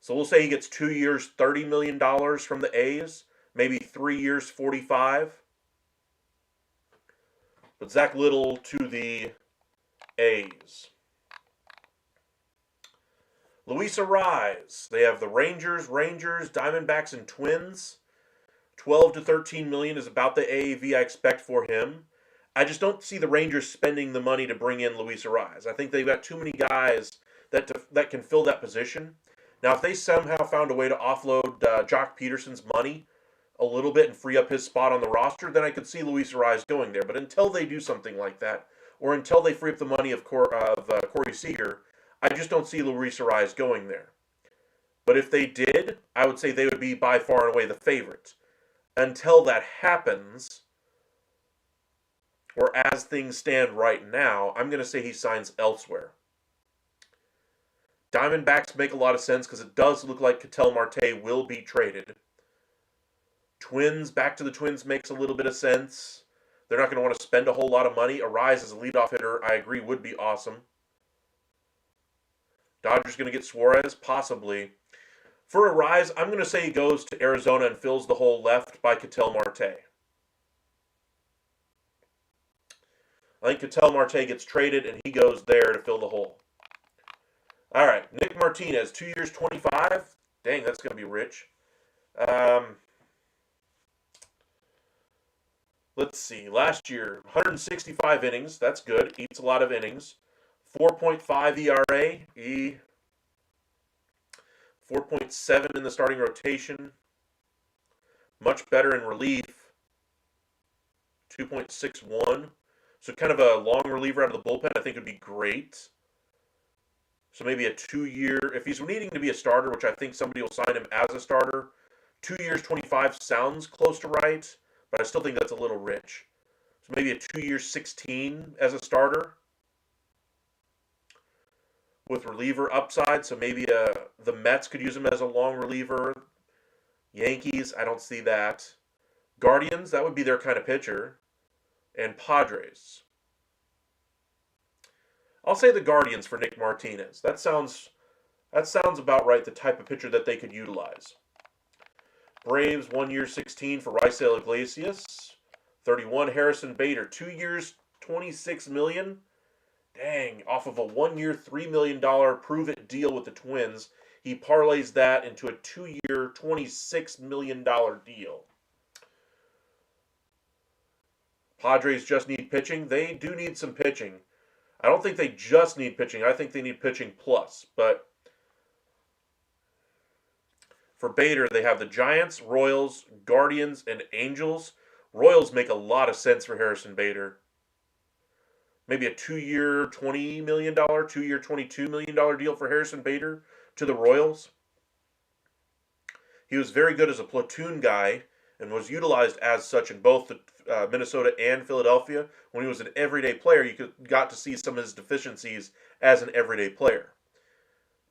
So we'll say he gets 2 years, $30 million from the A's. Maybe 3 years, 45. But Zach Little to the A's. Luis Arise. They have the Rangers, Diamondbacks, and Twins. 12 to 13 million is about the AAV I expect for him. I just don't see the Rangers spending the money to bring in Luis Arise. I think they've got too many guys that can fill that position. Now, if they somehow found a way to offload Jock Peterson's money a little bit and free up his spot on the roster, then I could see Luis Arise going there. But until they do something like that, or until they free up the money of Corey Seager, I just don't see Luis Arise going there. But if they did, I would say they would be by far and away the favorite. Until that happens, or as things stand right now, I'm going to say he signs elsewhere. Diamondbacks make a lot of sense because it does look like Ketel Marte will be traded. Twins, back to the Twins makes a little bit of sense. They're not going to want to spend a whole lot of money. Arise as a leadoff hitter, I agree, would be awesome. Dodgers going to get Suarez? Possibly. For Arise, I'm going to say he goes to Arizona and fills the hole left by Ketel Marte. I think Ketel Marte gets traded, and he goes there to fill the hole. All right, Nick Martinez, 2 years, 25. Dang, that's going to be rich. Let's see. Last year, 165 innings. That's good. Eats a lot of innings. 4.5 ERA. 4.7 in the starting rotation. Much better in relief. 2.61. So kind of a long reliever out of the bullpen, I think would be great. So maybe a 2-year, if he's needing to be a starter, which I think somebody will sign him as a starter, 2 years, 25 sounds close to right, but I still think that's a little rich. So maybe a 2-year, 16 as a starter with reliever upside. So maybe the Mets could use him as a long reliever. Yankees, I don't see that. Guardians, that would be their kind of pitcher. And Padres. I'll say the Guardians for Nick Martinez. That sounds about right, the type of pitcher that they could utilize. Braves, 1 year, 16 for Raisel Iglesias. 31, Harrison Bader, 2 years, 26 million. Dang, off of a 1 year, $3 million prove-it deal with the Twins, he parlays that into a 2-year, $26 million deal. Padres just need pitching. They do need some pitching. I don't think they just need pitching. I think they need pitching plus. But for Bader, they have the Giants, Royals, Guardians, and Angels. Royals make a lot of sense for Harrison Bader. Maybe a 2-year, $20 million, 2-year, $22 million deal for Harrison Bader to the Royals. He was very good as a platoon guy and was utilized as such in both the Minnesota and Philadelphia. When he was an everyday player, you got to see some of his deficiencies as an everyday player.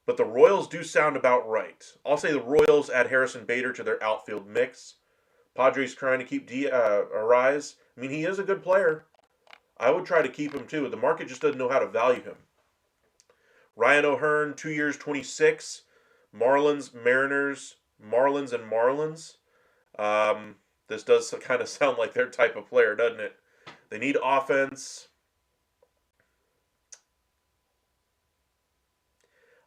But the Royals do sound about right. I'll say the Royals add Harrison Bader to their outfield mix. Padres trying to keep Arise. I mean, he is a good player. I would try to keep him too. The market just doesn't know how to value him. Ryan O'Hearn, 2 years, 26. Marlins, Mariners, Marlins, and Marlins. This does kind of sound like their type of player, doesn't it? They need offense.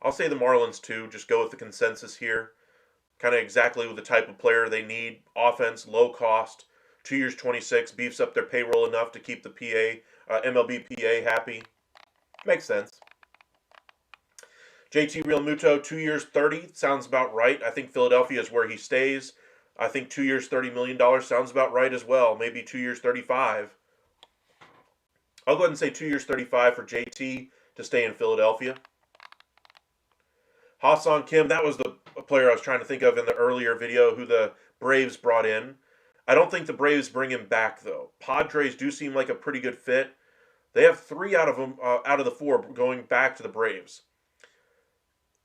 I'll say the Marlins too. Just go with the consensus here. Kind of exactly with the type of player they need. Offense, low cost. 2 years, 26. Beefs up their payroll enough to keep the MLB PA happy. Makes sense. JT Realmuto, 2 years, 30. Sounds about right. I think Philadelphia is where he stays. I think 2 years, $30 million sounds about right as well. Maybe 2 years, 35. I'll go ahead and say 2 years, 35 for JT to stay in Philadelphia. Ha-Seong Kim, that was the player I was trying to think of in the earlier video who the Braves brought in. I don't think the Braves bring him back, though. Padres do seem like a pretty good fit. They have 3 out of the 4 going back to the Braves.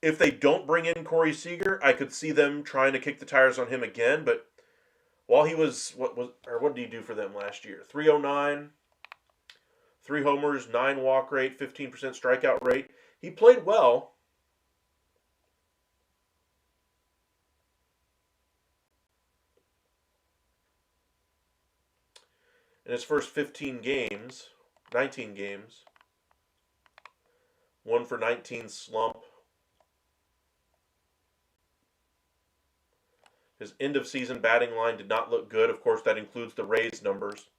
If they don't bring in Corey Seager, I could see them trying to kick the tires on him again. But while he was, what did he do for them last year? 309, 3 homers, 9 walk rate, 15% strikeout rate. He played well. In his first 19 games, 1 for 19 slump. His end-of-season batting line did not look good. Of course, that includes the Rays numbers.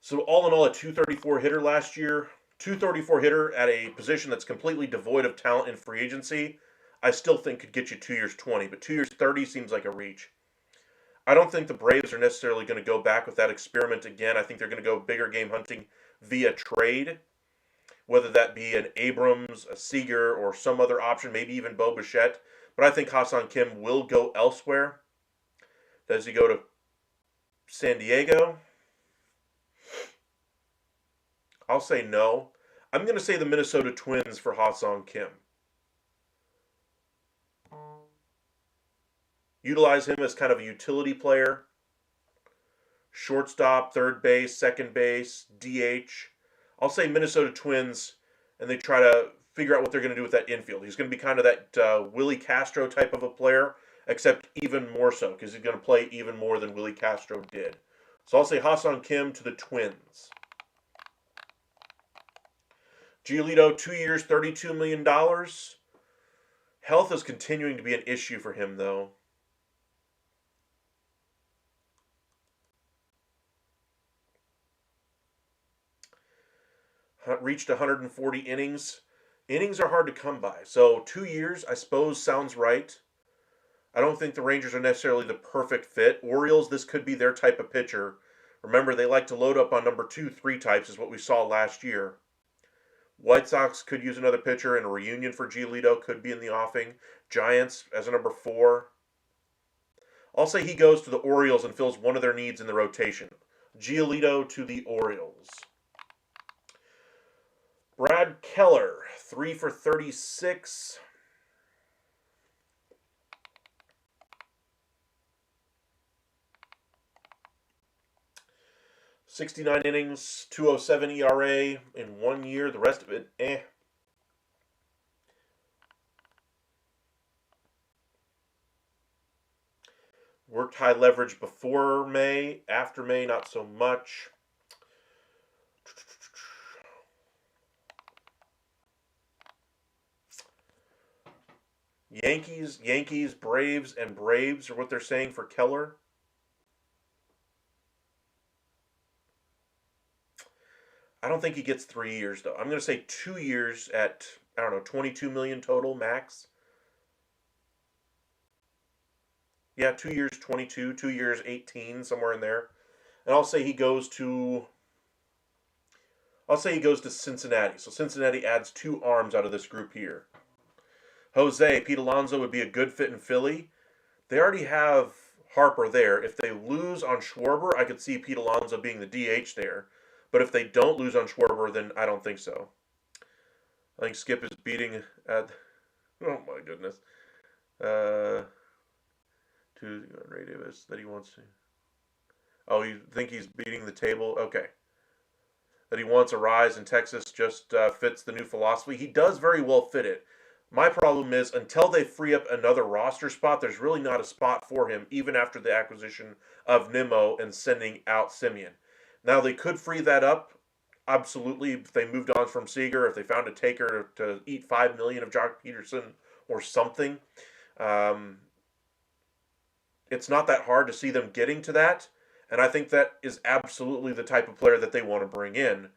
So all in all, a 234 hitter last year. 234 hitter at a position that's completely devoid of talent in free agency, I still think could get you 2 years 20. But 2 years 30 seems like a reach. I don't think the Braves are necessarily going to go back with that experiment again. I think they're going to go bigger game hunting via trade, whether that be an Abrams, a Seager, or some other option, maybe even Bo Bichette. But I think Ha-Seong Kim will go elsewhere. Does he go to San Diego? I'll say no. I'm going to say the Minnesota Twins for Ha-Seong Kim. Utilize him as kind of a utility player. Shortstop, third base, second base, DH. I'll say Minnesota Twins, and they try to figure out what they're going to do with that infield. He's going to be kind of that Willie Castro type of a player, except even more so, because he's going to play even more than Willie Castro did. So I'll say Ha-Seong Kim to the Twins. Giolito, 2 years, $32 million. Health is continuing to be an issue for him, though. Reached 140 innings. Innings are hard to come by. So 2 years, I suppose, sounds right. I don't think the Rangers are necessarily the perfect fit. Orioles, this could be their type of pitcher. Remember, they like to load up on number 2, 3 types, is what we saw last year. White Sox could use another pitcher, and a reunion for Giolito could be in the offing. Giants as a number 4. I'll say he goes to the Orioles and fills one of their needs in the rotation. Giolito to the Orioles. Brad Keller, 3 for 36. .69 innings, 2.07 ERA in 1 year. The rest of it, eh. Worked high leverage before May. After May, not so much. Yankees, Braves, and Braves are what they're saying for Keller. I don't think he gets 3 years, though. I'm going to say 2 years at, I don't know, 22 million total max. Yeah, 2 years, 22, 2 years, 18, somewhere in there. And I'll say he goes to Cincinnati. So Cincinnati adds 2 arms out of this group here. Jose, Pete Alonso would be a good fit in Philly. They already have Harper there. If they lose on Schwarber, I could see Pete Alonso being the DH there. But if they don't lose on Schwarber, then I don't think so. I think Skip is beating at... Oh, my goodness. To Ray Davis that he wants to... Oh, you think he's beating the table? Okay. That he wants a rise in Texas just fits the new philosophy. He does very well fit it. My problem is, until they free up another roster spot, there's really not a spot for him, even after the acquisition of Nimmo and sending out Simeon. Now, they could free that up, absolutely, if they moved on from Seager, if they found a taker to eat $5 million of Jock Peterson or something. It's not that hard to see them getting to that, and I think that is absolutely the type of player that they want to bring in.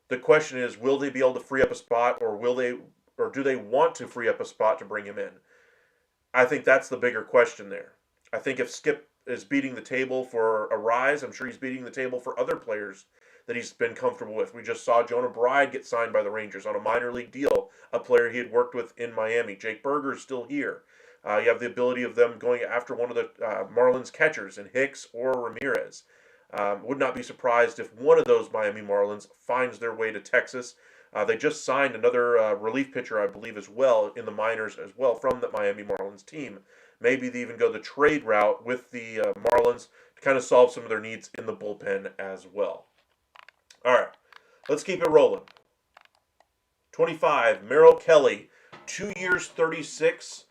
The question is, will they be able to free up a spot, or do they want to free up a spot to bring him in? I think that's the bigger question there. I think if Skip is beating the table for a rise, I'm sure he's beating the table for other players that he's been comfortable with. We just saw Jonah Bride get signed by the Rangers on a minor league deal, a player he had worked with in Miami. Jake Berger is still here. You have the ability of them going after one of the Marlins catchers in Hicks or Ramirez. Would not be surprised if one of those Miami Marlins finds their way to Texas. They just signed another relief pitcher, I believe, as well, in the minors as well, from the Miami Marlins team. Maybe they even go the trade route with the Marlins to kind of solve some of their needs in the bullpen as well. All right, let's keep it rolling. 25, Merrill Kelly, 2 years, 36.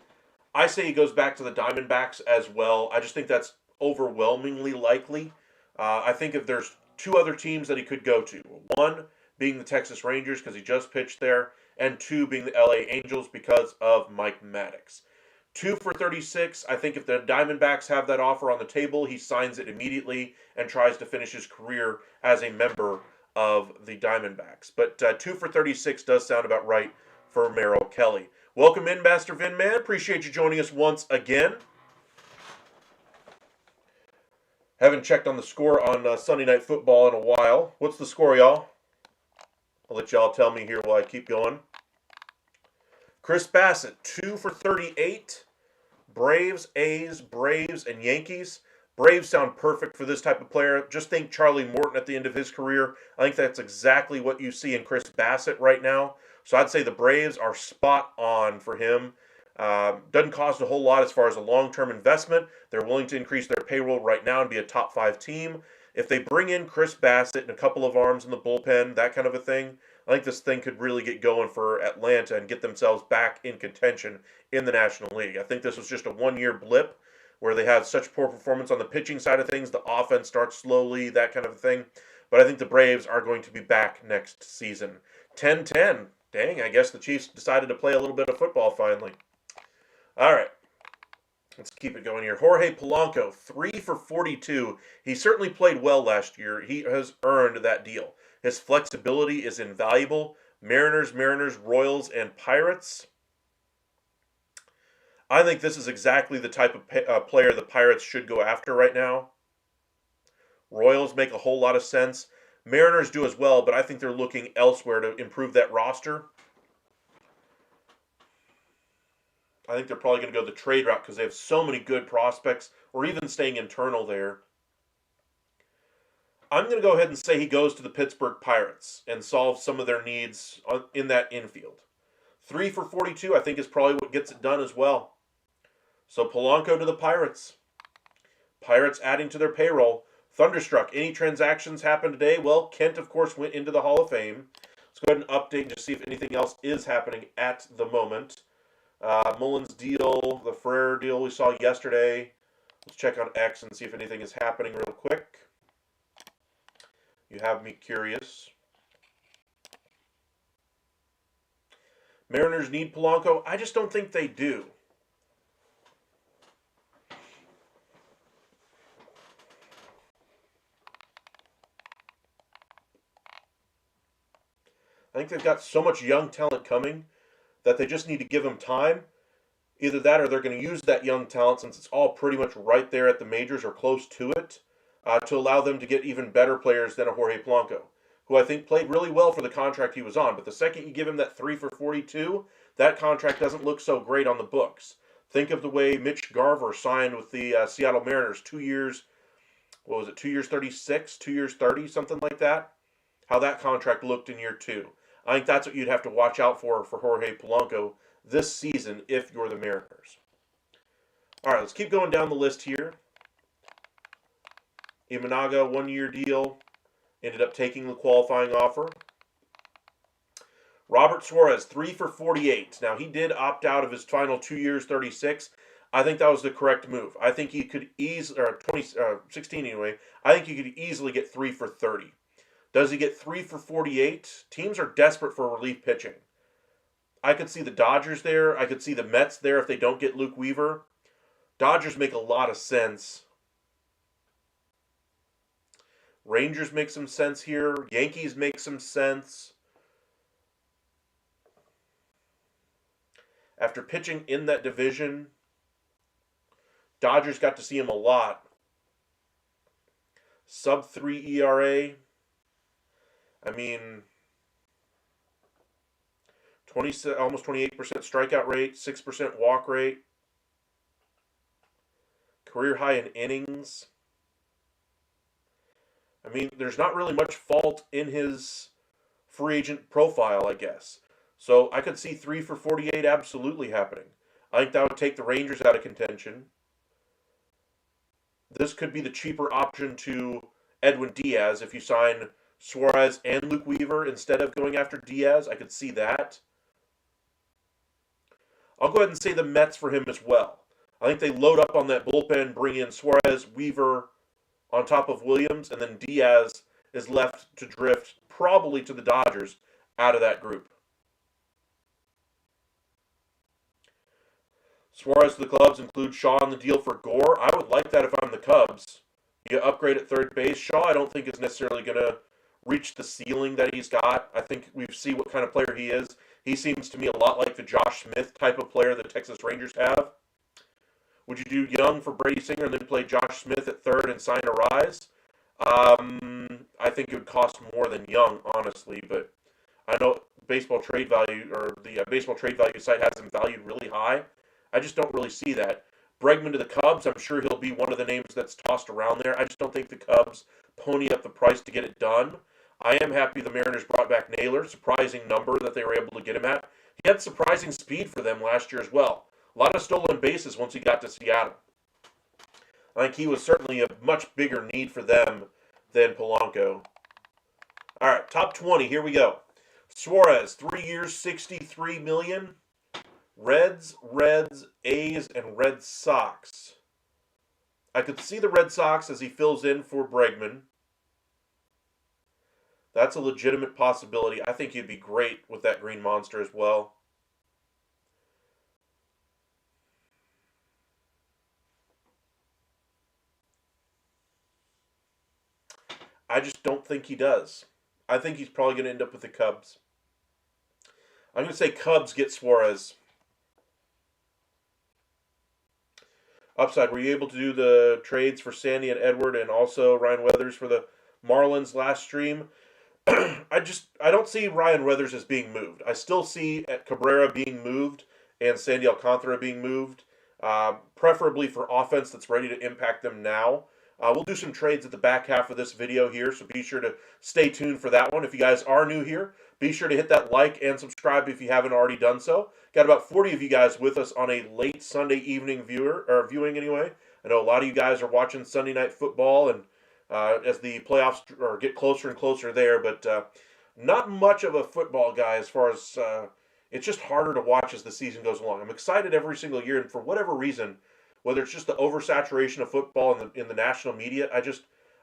I say he goes back to the Diamondbacks as well. I just think that's overwhelmingly likely. I think if there's 2 other teams that he could go to, 1 being the Texas Rangers because he just pitched there, and 2 being the LA Angels because of Mike Maddox. 2 for 36. I think if the Diamondbacks have that offer on the table, he signs it immediately and tries to finish his career as a member of the Diamondbacks. But 2 for 36 does sound about right for Merrill Kelly. Welcome in, Master Vin Man. Appreciate you joining us once again. Haven't checked on the score on Sunday Night Football in a while. What's the score, y'all? I'll let y'all tell me here while I keep going. Chris Bassett, 2 for 38. Braves, A's, Braves, and Yankees. Braves sound perfect for this type of player. Just think Charlie Morton at the end of his career. I think that's exactly what you see in Chris Bassett right now. So I'd say the Braves are spot on for him. Doesn't cost a whole lot as far as a long-term investment. They're willing to increase their payroll right now and be a top 5 team. If they bring in Chris Bassett and a couple of arms in the bullpen, that kind of a thing, I think this thing could really get going for Atlanta and get themselves back in contention in the National League. I think this was just a one-year blip where they had such poor performance on the pitching side of things. The offense starts slowly, that kind of a thing. But I think the Braves are going to be back next season. 10-10. Dang, I guess the Chiefs decided to play a little bit of football finally. All right, let's keep it going here. Jorge Polanco, 3 for 42. He certainly played well last year. He has earned that deal. His flexibility is invaluable. Mariners, Royals, and Pirates. I think this is exactly the type of player the Pirates should go after right now. Royals make a whole lot of sense. Mariners do as well, but I think they're looking elsewhere to improve that roster. I think they're probably going to go the trade route because they have so many good prospects, or even staying internal there. I'm going to go ahead and say he goes to the Pittsburgh Pirates and solves some of their needs in that infield. 3 for 42, I think, is probably what gets it done as well. So Polanco to the Pirates. Pirates adding to their payroll. Thunderstruck. Any transactions happen today? Well, Kent, of course, went into the Hall of Fame. Let's go ahead and update and just see if anything else is happening at the moment. Mullins deal, the Ferrer deal we saw yesterday. Let's check on X and see if anything is happening real quick. You have me curious. Mariners need Polanco? I just don't think they do. I think they've got so much young talent coming that they just need to give them time. Either that or they're going to use that young talent, since it's all pretty much right there at the majors or close to it, to allow them to get even better players than a Jorge Polanco, who I think played really well for the contract he was on. But the second you give him that 3 for 42, that contract doesn't look so great on the books. Think of the way Mitch Garver signed with the Seattle Mariners 2 years, what was it, 2 years 36, 2 years 30, something like that? How that contract looked in year 2. I think that's what you'd have to watch out for Jorge Polanco this season if you're the Mariners. All right, let's keep going down the list here. Imanaga, 1-year deal, ended up taking the qualifying offer. Robert Suarez, 3 for 48. Now, he did opt out of his final 2 years, 36. I think that was the correct move. I think he could easily, or 16 anyway, I think he could easily get 3 for 30. Does he get 3 for 48? Teams are desperate for relief pitching. I could see the Dodgers there. I could see the Mets there if they don't get Luke Weaver. Dodgers make a lot of sense. Rangers make some sense here. Yankees make some sense. After pitching in that division, Dodgers got to see him a lot. Sub-3 ERA. I mean, almost 28% strikeout rate, 6% walk rate, career high in innings. I mean, there's not really much fault in his free agent profile, I guess. So I could see 3 for 48 absolutely happening. I think that would take the Rangers out of contention. This could be the cheaper option to Edwin Diaz if you sign Suarez and Luke Weaver instead of going after Diaz. I could see that. I'll go ahead and say the Mets for him as well. I think they load up on that bullpen, bring in Suarez, Weaver on top of Williams, and then Diaz is left to drift probably to the Dodgers out of that group. Suarez to the Cubs includes Shaw on the deal for Gore. I would like that if I'm the Cubs. You upgrade at third base. Shaw I don't think is necessarily going to reach the ceiling that he's got. I think we see what kind of player he is. He seems to me a lot like the Josh Smith type of player the Texas Rangers have. Would you do Young for Brady Singer and then play Josh Smith at third and sign a Rise? I think it would cost more than Young, honestly, but I know baseball trade value, or the baseball trade value site has him valued really high. I just don't really see that. Bregman to the Cubs, I'm sure he'll be one of the names that's tossed around there. I just don't think the Cubs pony up the price to get it done. I am happy the Mariners brought back Naylor, surprising number that they were able to get him at. He had surprising speed for them last year as well. A lot of stolen bases once he got to Seattle. I think he was certainly a much bigger need for them than Polanco. All right, top 20, here we go. Suarez, 3 years, $63 million. Reds, A's, and Red Sox. I could see the Red Sox as he fills in for Bregman. That's a legitimate possibility. I think he'd be great with that green monster as well. I just don't think he does. I think he's probably going to end up with the Cubs. I'm going to say Cubs get Suarez. Upside, were you able to do the trades for Sandy and Edward and also Ryan Weathers for the Marlins last stream? I don't see Ryan Weathers as being moved. I still see Cabrera being moved and Sandy Alcantara being moved, preferably for offense that's ready to impact them now. We'll do some trades at the back half of this video here, so be sure to stay tuned for that one. If you guys are new here, be sure to hit that like and subscribe if you haven't already done so. Got about 40 of you guys with us on a late Sunday evening viewing anyway. I know a lot of you guys are watching Sunday Night Football and as the playoffs or get closer and closer there, but not much of a football guy as far as it's just harder to watch as the season goes along. I'm excited every single year, and for whatever reason, whether it's just the oversaturation of football in the national media,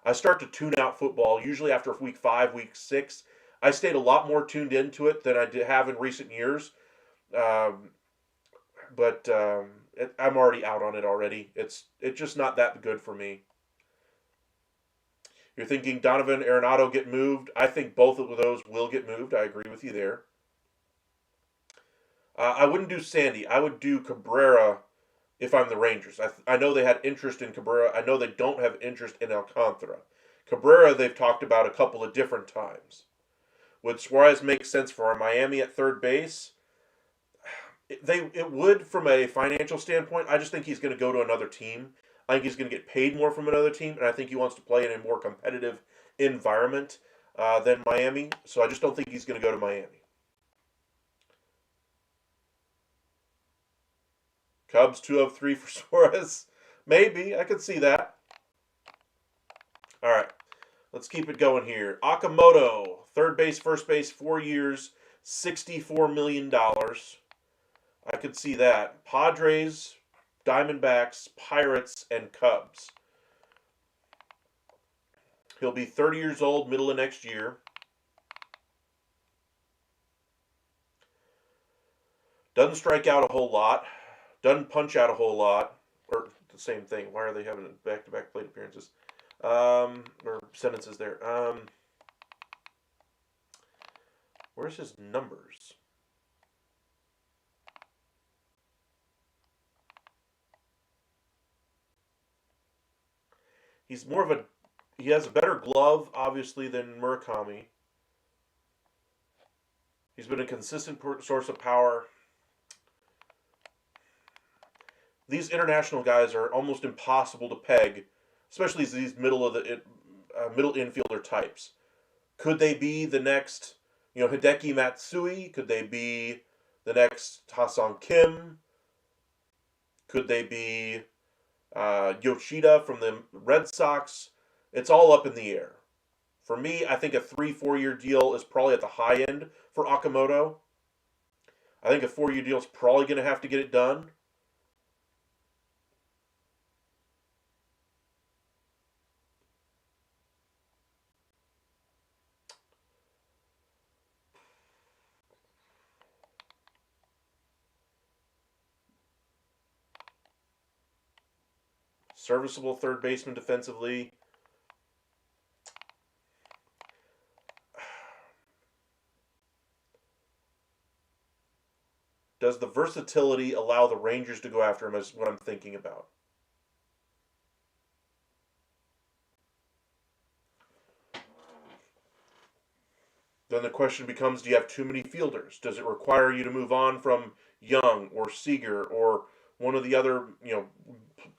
I start to tune out football usually after week 5, week 6. I stayed a lot more tuned into it than I have in recent years, um, but I'm already out on it already. It's just not that good for me. You're thinking Donovan Arenado get moved. I think both of those will get moved. I agree with you there. I wouldn't do Sandy. I would do Cabrera if I'm the Rangers. I know they had interest in Cabrera. I know they don't have interest in Alcantara. Cabrera, they've talked about a couple of different times. Would Suarez make sense for Miami at third base? It would from a financial standpoint. I just think he's going to go to another team. I think he's going to get paid more from another team, and I think he wants to play in a more competitive environment than Miami. So I just don't think he's going to go to Miami. Cubs 2 of 3 for Suarez. Maybe. I could see that. All right. Let's keep it going here. Okamoto, third base, first base, 4 years, $64 million. I could see that. Padres, Diamondbacks, Pirates, and Cubs. He'll be 30 years old middle of next year. Doesn't strike out a whole lot. Doesn't punch out a whole lot. Or the same thing. Why are they having back-to-back plate appearances? Or sentences there. Where's his numbers? He's more of a... He has a better glove, obviously, than Murakami. He's been a consistent source of power. These international guys are almost impossible to peg, especially these middle infielder types. Could they be the next, Hideki Matsui? Could they be the next Ha-Seong Kim? Could they be Yoshida from the Red Sox? It's all up in the air. For me, I think a 3-4 year deal is probably at the high end for Okamoto. I think a 4-year deal is probably going to have to get it done. Serviceable third baseman defensively. Does the versatility allow the Rangers to go after him is what I'm thinking about. Then the question becomes, do you have too many fielders? Does it require you to move on from Young or Seager or one of the other,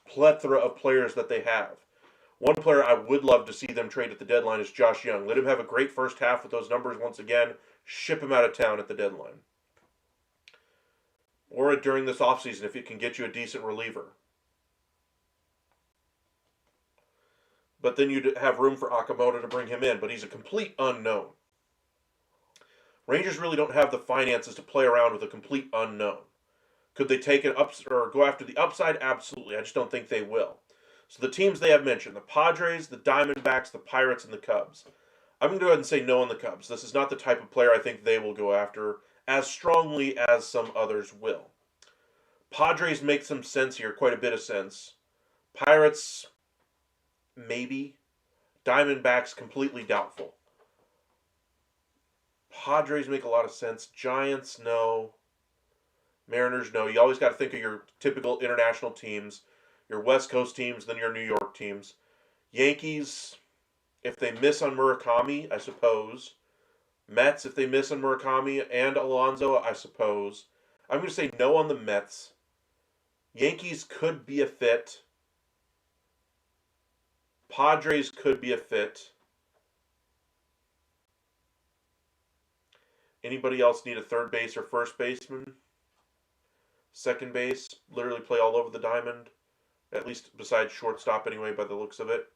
plethora of players that they have? One player I would love to see them trade at the deadline is Josh Young. Let him have a great first half with those numbers once again. Ship him out of town at the deadline. Or during this offseason if it can get you a decent reliever. But then you'd have room for Okamoto to bring him in, but he's a complete unknown. Rangers really don't have the finances to play around with a complete unknown. Could they take it up or go after the upside? Absolutely. I just don't think they will. So the teams they have mentioned, the Padres, the Diamondbacks, the Pirates, and the Cubs. I'm going to go ahead and say no on the Cubs. This is not the type of player I think they will go after as strongly as some others will. Padres make some sense here, quite a bit of sense. Pirates, maybe. Diamondbacks, completely doubtful. Padres make a lot of sense. Giants, no. Mariners, no. You always got to think of your typical international teams, your West Coast teams, then your New York teams. Yankees, if they miss on Murakami, I suppose. Mets, if they miss on Murakami and Alonso, I suppose. I'm going to say no on the Mets. Yankees could be a fit. Padres could be a fit. Anybody else need a third base or first baseman? Second base, literally play all over the diamond. At least besides shortstop anyway, by the looks of it.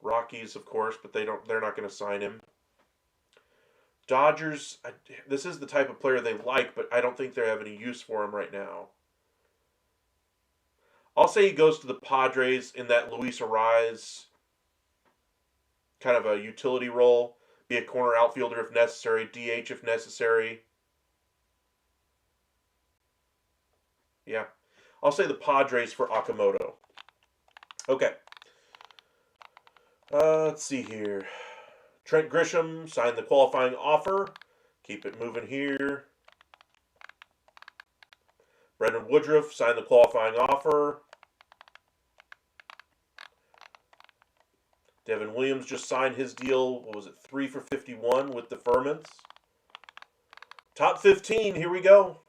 Rockies, of course, but they're not going to sign him. Dodgers, this is the type of player they like, but I don't think they have any use for him right now. I'll say he goes to the Padres in that Luis Arraez kind of a utility role. Be a corner outfielder if necessary, DH if necessary. Yeah. I'll say the Padres for Okamoto. Okay. Let's see here. Trent Grisham signed the qualifying offer. Keep it moving here. Brendan Woodruff signed the qualifying offer. Devin Williams just signed his deal, 3 for 51 with the Furmans. Top 15, here we go.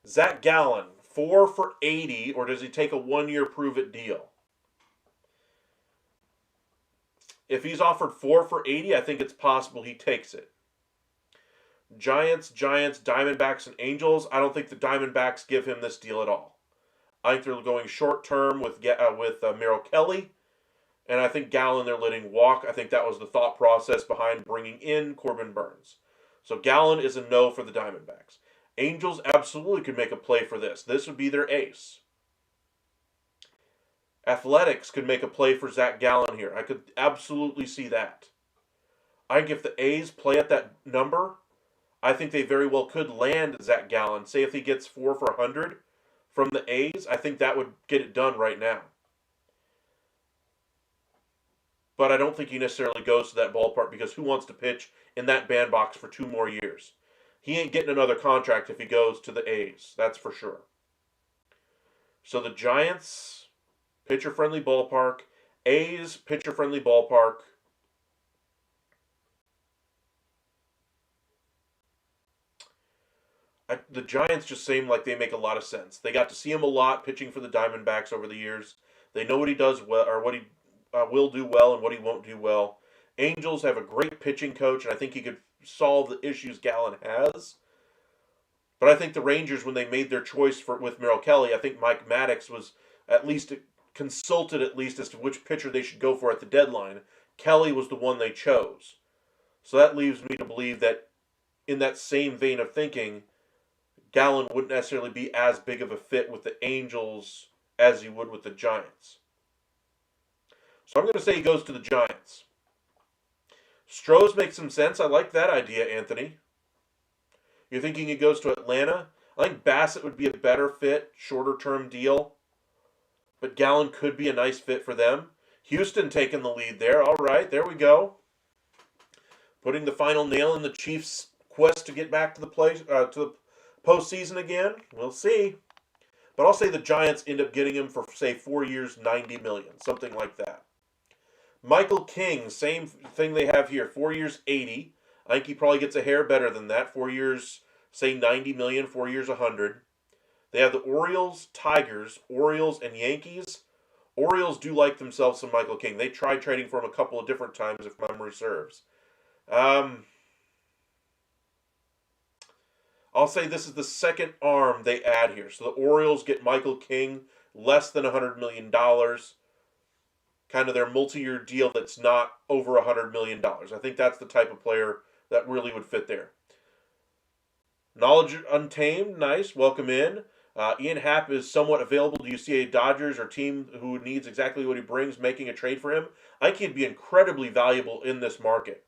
Zach Gallen, 4 for 80, or does he take a 1-year prove-it deal? If he's offered 4 for 80, I think it's possible he takes it. Giants, Diamondbacks, and Angels. I don't think the Diamondbacks give him this deal at all. I think they're going short-term with Merrill Kelly. And I think Gallen they're letting walk. I think that was the thought process behind bringing in Corbin Burns. So Gallen is a no for the Diamondbacks. Angels absolutely could make a play for this. This would be their ace. Athletics could make a play for Zach Gallen here. I could absolutely see that. I think if the A's play at that number, I think they very well could land Zach Gallen. Say if he gets 4 for 100 from the A's, I think that would get it done right now. But I don't think he necessarily goes to that ballpark because who wants to pitch in that bandbox for 2 more years? He ain't getting another contract if he goes to the A's. That's for sure. So the Giants, pitcher-friendly ballpark. A's, pitcher-friendly ballpark. The Giants just seem like they make a lot of sense. They got to see him a lot pitching for the Diamondbacks over the years. They know what he does well, or what he will do well and what he won't do well. Angels have a great pitching coach, and I think he could solve the issues Gallen has. But I think the Rangers, when they made their choice with Merrill Kelly, I think Mike Maddox was at least consulted as to which pitcher they should go for at the deadline. Kelly was the one they chose. So that leaves me to believe that in that same vein of thinking, Gallen wouldn't necessarily be as big of a fit with the Angels as he would with the Giants. So I'm going to say he goes to the Giants. Strohs makes some sense. I like that idea, Anthony. You're thinking he goes to Atlanta? I think Bassett would be a better fit, shorter-term deal. But Gallen could be a nice fit for them. Houston taking the lead there. All right, there we go. Putting the final nail in the Chiefs' quest to get back to the postseason again. We'll see. But I'll say the Giants end up getting him for, say, 4 years, $90 million, something like that. Michael King, same thing they have here, 4 years, $80. I think he probably gets a hair better than that. 4 years, say $90 million, 4 years, $100. They have the Orioles, Tigers, Orioles, and Yankees. Orioles do like themselves some Michael King. They tried trading for him a couple of different times, if memory serves. I'll say this is the second arm they add here. So the Orioles get Michael King, less than $100 million. Kind of their multi-year deal that's not over $100 million. I think that's the type of player that really would fit there. Knowledge Untamed, nice, welcome in. Ian Happ is somewhat available. Do you see a Dodgers or team who needs exactly what he brings making a trade for him? I think he'd be incredibly valuable in this market.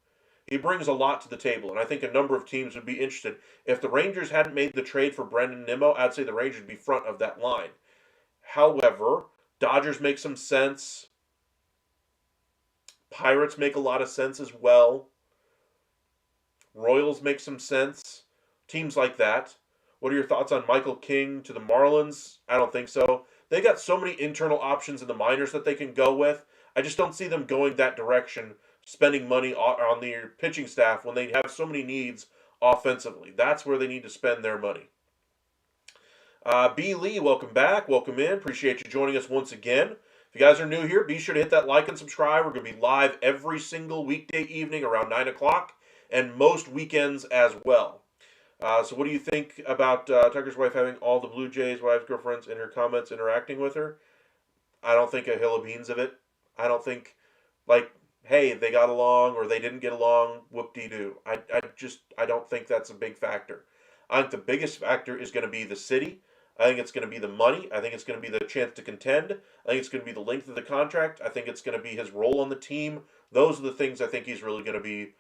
He brings a lot to the table, and I think a number of teams would be interested. If the Rangers hadn't made the trade for Brendan Nimmo, I'd say the Rangers would be front of that line. However, Dodgers make some sense. Pirates make a lot of sense as well. Royals make some sense. Teams like that. What are your thoughts on Michael King to the Marlins? I don't think so. They got so many internal options in the minors that they can go with. I just don't see them going that direction, spending money on their pitching staff when they have so many needs offensively. That's where they need to spend their money. B. Lee, welcome back. Welcome in. Appreciate you joining us once again. If you guys are new here, be sure to hit that like and subscribe. We're going to be live every single weekday evening around 9 o'clock and most weekends as well. So what do you think about Tucker's wife having all the Blue Jays' wives' girlfriends in her comments interacting with her? I don't think a hill of beans of it. I don't think, like, hey, they got along or they didn't get along, whoop-de-doo. I don't think that's a big factor. I think the biggest factor is going to be the city. I think it's going to be the money. I think it's going to be the chance to contend. I think it's going to be the length of the contract. I think it's going to be his role on the team. Those are the things I think he's really going to be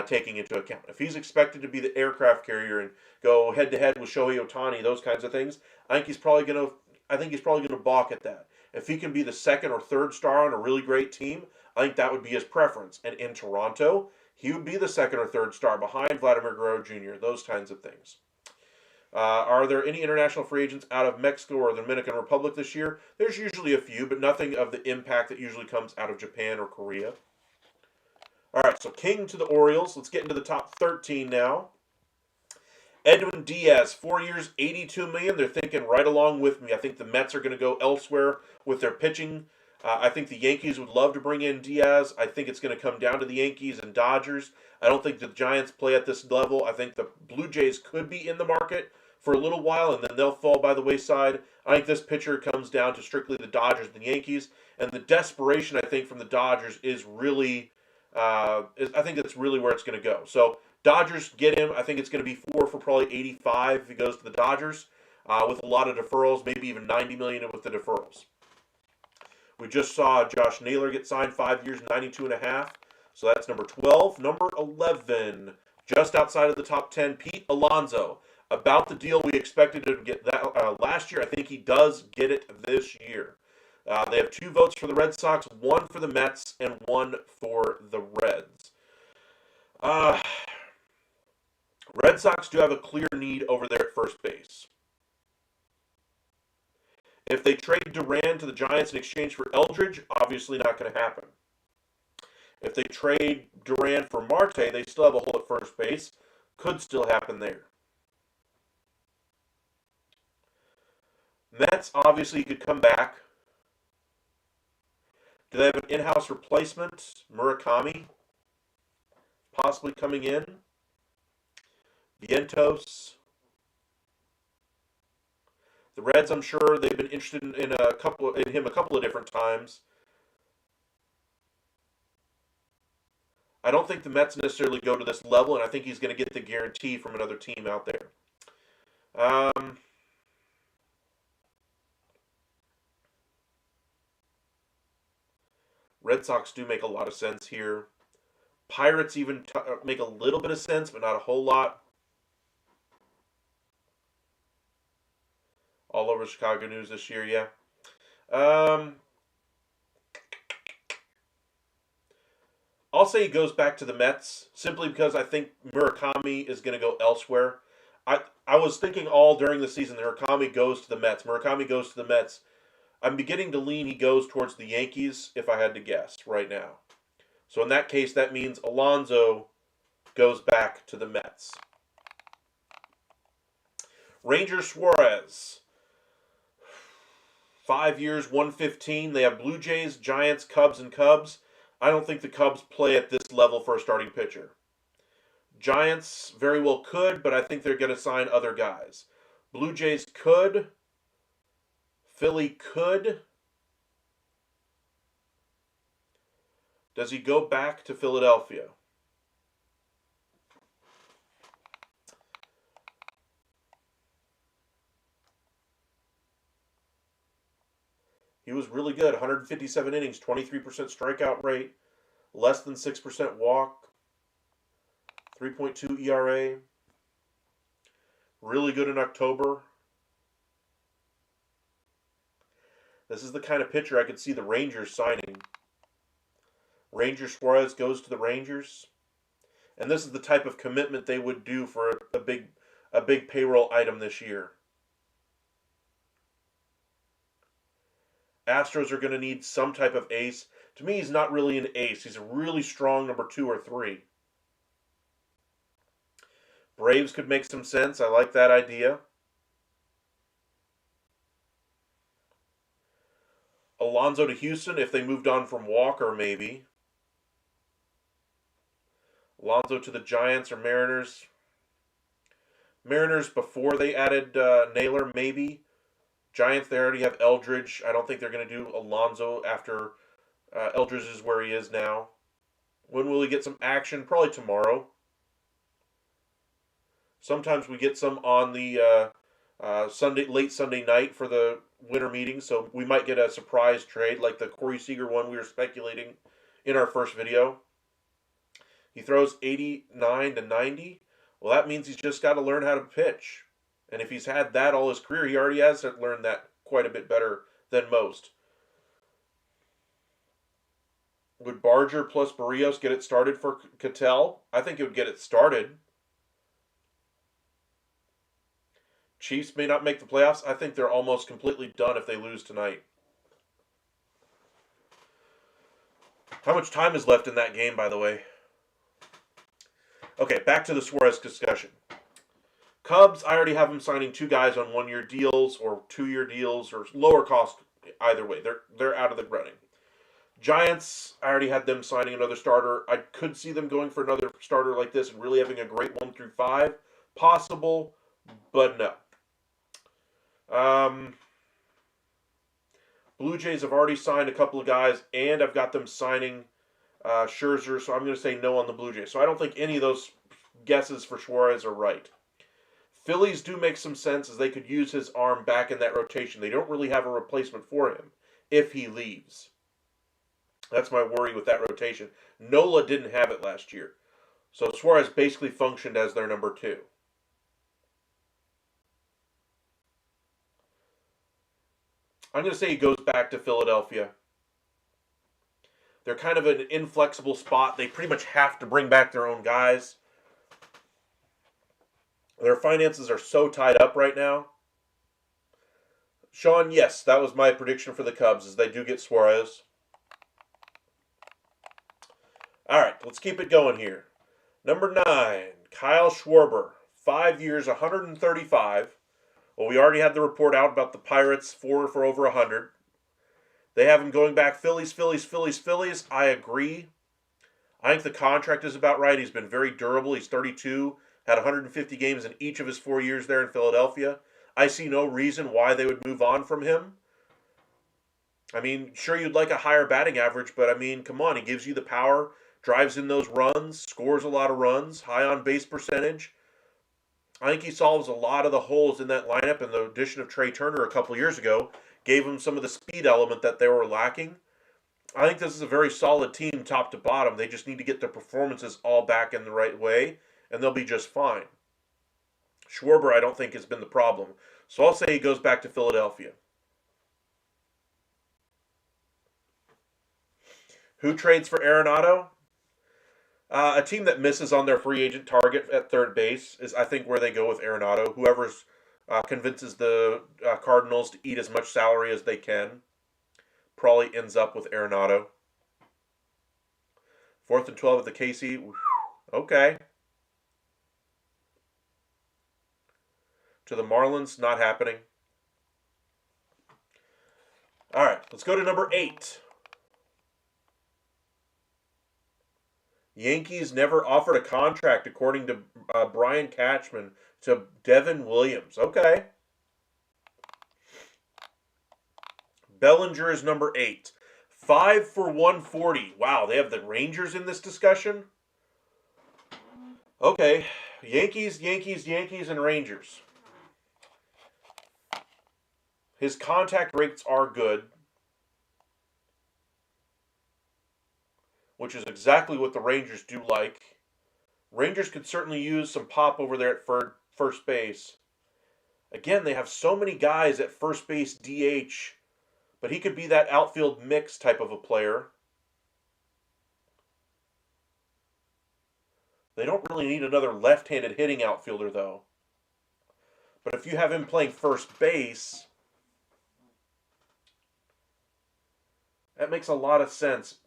taking into account. If he's expected to be the aircraft carrier and go head to head with Shohei Ohtani, those kinds of things, I think he's probably going to balk at that. If he can be the second or third star on a really great team, I think that would be his preference. And in Toronto, he would be the second or third star behind Vladimir Guerrero Jr., those kinds of things. Are there any international free agents out of Mexico or the Dominican Republic this year? There's usually a few, but nothing of the impact that usually comes out of Japan or Korea. All right, so King to the Orioles. Let's get into the top 13 now. Edwin Diaz, 4 years, $82 million. They're thinking right along with me. I think the Mets are going to go elsewhere with their pitching. I think the Yankees would love to bring in Diaz. I think it's going to come down to the Yankees and Dodgers. I don't think the Giants play at this level. I think the Blue Jays could be in the market for a little while, and then they'll fall by the wayside. I think this picture comes down to strictly the Dodgers and the Yankees, and the desperation, I think, from the Dodgers is really, I think that's really where it's going to go. So Dodgers get him. I think it's going to be 4 for probably 85 if he goes to the Dodgers, with a lot of deferrals, maybe even $90 million with the deferrals. We just saw Josh Naylor get signed 5 years, $92.5. So that's number 12. Number 11, just outside of the top 10, Pete Alonso. About the deal we expected to get that last year. I think he does get it this year. They have 2 votes for the Red Sox, 1 for the Mets, and 1 for the Reds. Red Sox do have a clear need over there at first base. If they trade Duran to the Giants in exchange for Eldridge, obviously not going to happen. If they trade Duran for Marte, they still have a hole at first base. Could still happen there. Mets obviously could come back. Do they have an in-house replacement? Murakami possibly coming in. Vientos. The Reds, I'm sure they've been interested in him a couple of different times. I don't think the Mets necessarily go to this level, and I think he's going to get the guarantee from another team out there. Red Sox do make a lot of sense here. Pirates even make a little bit of sense, but not a whole lot. All over Chicago news this year, yeah. I'll say he goes back to the Mets simply because I think Murakami is going to go elsewhere. I was thinking all during the season Murakami goes to the Mets. Murakami goes to the Mets. I'm beginning to lean he goes towards the Yankees if I had to guess right now. So in that case, that means Alonso goes back to the Mets. Ranger Suarez. 5 years, 115. They have Blue Jays, Giants, Cubs, and Cubs. I don't think the Cubs play at this level for a starting pitcher. Giants very well could, but I think they're going to sign other guys. Blue Jays could. Philly could. Does he go back to Philadelphia? He was really good. 157 innings, 23% strikeout rate, less than 6% walk, 3.2 ERA. Really good in October. This is the kind of pitcher I could see the Rangers signing. Suarez goes to the Rangers. And this is the type of commitment they would do for a big payroll item this year. Astros are going to need some type of ace. To me, he's not really an ace. He's a really strong number 2 or 3. Braves could make some sense. I like that idea. Alonso to Houston if they moved on from Walker, maybe. Alonso to the Giants or Mariners. Mariners before they added Naylor, maybe. Giants, they already have Eldridge. I don't think they're going to do Alonso after Eldridge is where he is now. When will he get some action? Probably tomorrow. Sometimes we get some on the late Sunday night for the winter meeting, so we might get a surprise trade like the Corey Seager one we were speculating in our first video. He throws 89 to 90. Well, that means he's just got to learn how to pitch. And if he's had that all his career, he already has learned that quite a bit better than most. Would Barger plus Barrios get it started for Cattell? I think it would get it started. Chiefs may not make the playoffs. I think they're almost completely done if they lose tonight. How much time is left in that game, by the way? Okay, back to the Suarez discussion. Cubs, I already have them signing 2 guys on 1-year deals or 2-year deals or lower cost either way. They're out of the running. Giants, I already had them signing another starter. I could see them going for another starter like this and really having a great 1 through 5. Possible, but no. Blue Jays have already signed a couple of guys, and I've got them signing Scherzer, so I'm going to say no on the Blue Jays. So I don't think any of those guesses for Suarez are right. Phillies do make some sense as they could use his arm back in that rotation. They don't really have a replacement for him if he leaves. That's my worry with that rotation. Nola didn't have it last year. So Suarez basically functioned as their number 2. I'm going to say he goes back to Philadelphia. They're kind of an inflexible spot. They pretty much have to bring back their own guys. Their finances are so tied up right now. Sean, yes, that was my prediction for the Cubs, is they do get Suarez. All right, let's keep it going here. Number 9, Kyle Schwarber. 5 years, 135. Well, we already had the report out about the Pirates for over 100. They have him going back Phillies. I agree. I think the contract is about right. He's been very durable. He's 32, had 150 games in each of his 4 years there in Philadelphia. I see no reason why they would move on from him. I mean, sure, you'd like a higher batting average, but I mean, come on. He gives you the power, drives in those runs, scores a lot of runs, high on base percentage. I think he solves a lot of the holes in that lineup, and the addition of Trey Turner a couple years ago gave him some of the speed element that they were lacking. I think this is a very solid team top to bottom. They just need to get their performances all back in the right way, and they'll be just fine. Schwarber, I don't think, has been the problem. So I'll say he goes back to Philadelphia. Who trades for Arenado? A team that misses on their free agent target at third base is, I think, where they go with Arenado. Whoever convinces the Cardinals to eat as much salary as they can probably ends up with Arenado. 4th and 12 at the KC. Okay. To the Marlins, not happening. All right, let's go to number 8. Yankees never offered a contract, according to Brian Catchman, to Devin Williams. Okay. Bellinger is number 8. 5 for 140. Wow, they have the Rangers in this discussion? Okay. Yankees, and Rangers. His contact rates are good. which is exactly what the Rangers do like. Rangers could certainly use some pop over there at first base. Again, they have so many guys at first base DH, but he could be that outfield mix type of a player. They don't really need another left-handed hitting outfielder, though. But if you have him playing first base, that makes a lot of sense.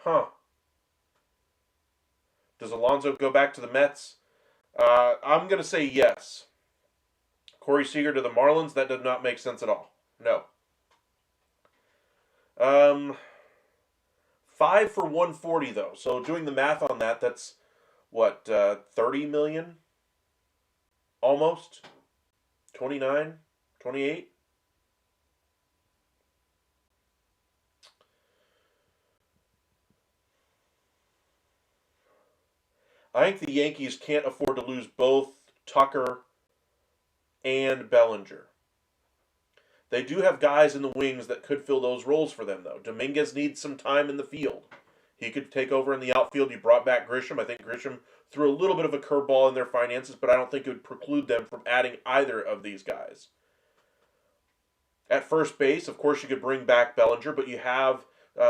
Huh. Does Alonso go back to the Mets? I'm going to say yes. Corey Seager to the Marlins, that does not make sense at all. No. 5 for 140 though. So doing the math on that, that's what, 30 million? Almost? 29? 28? I think the Yankees can't afford to lose both Tucker and Bellinger. They do have guys in the wings that could fill those roles for them, though. Dominguez needs some time in the field. He could take over in the outfield. You brought back Grisham. I think Grisham threw a little bit of a curveball in their finances, but I don't think it would preclude them from adding either of these guys. At first base, of course, you could bring back Bellinger, but you have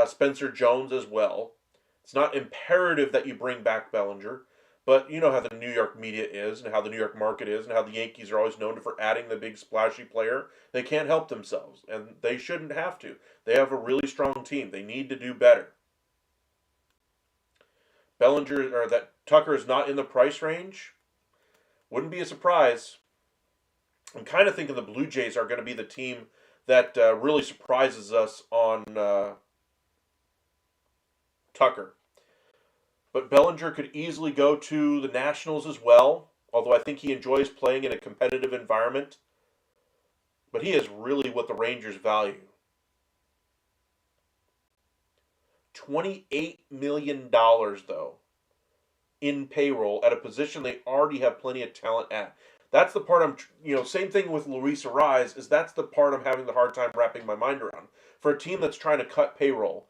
Spencer Jones as well. It's not imperative that you bring back Bellinger, but you know how the New York media is and how the New York market is and how the Yankees are always known for adding the big splashy player. They can't help themselves, and they shouldn't have to. They have a really strong team. They need to do better. Bellinger, or that Tucker is not in the price range. Wouldn't be a surprise. I'm kind of thinking the Blue Jays are going to be the team that really surprises us on Tucker. But Bellinger could easily go to the Nationals as well, although I think he enjoys playing in a competitive environment. But he is really what the Rangers value. $28 million, though, in payroll at a position they already have plenty of talent at. That's the part same thing with Luis Arraez, is that's the part I'm having the hard time wrapping my mind around. For a team that's trying to cut payroll,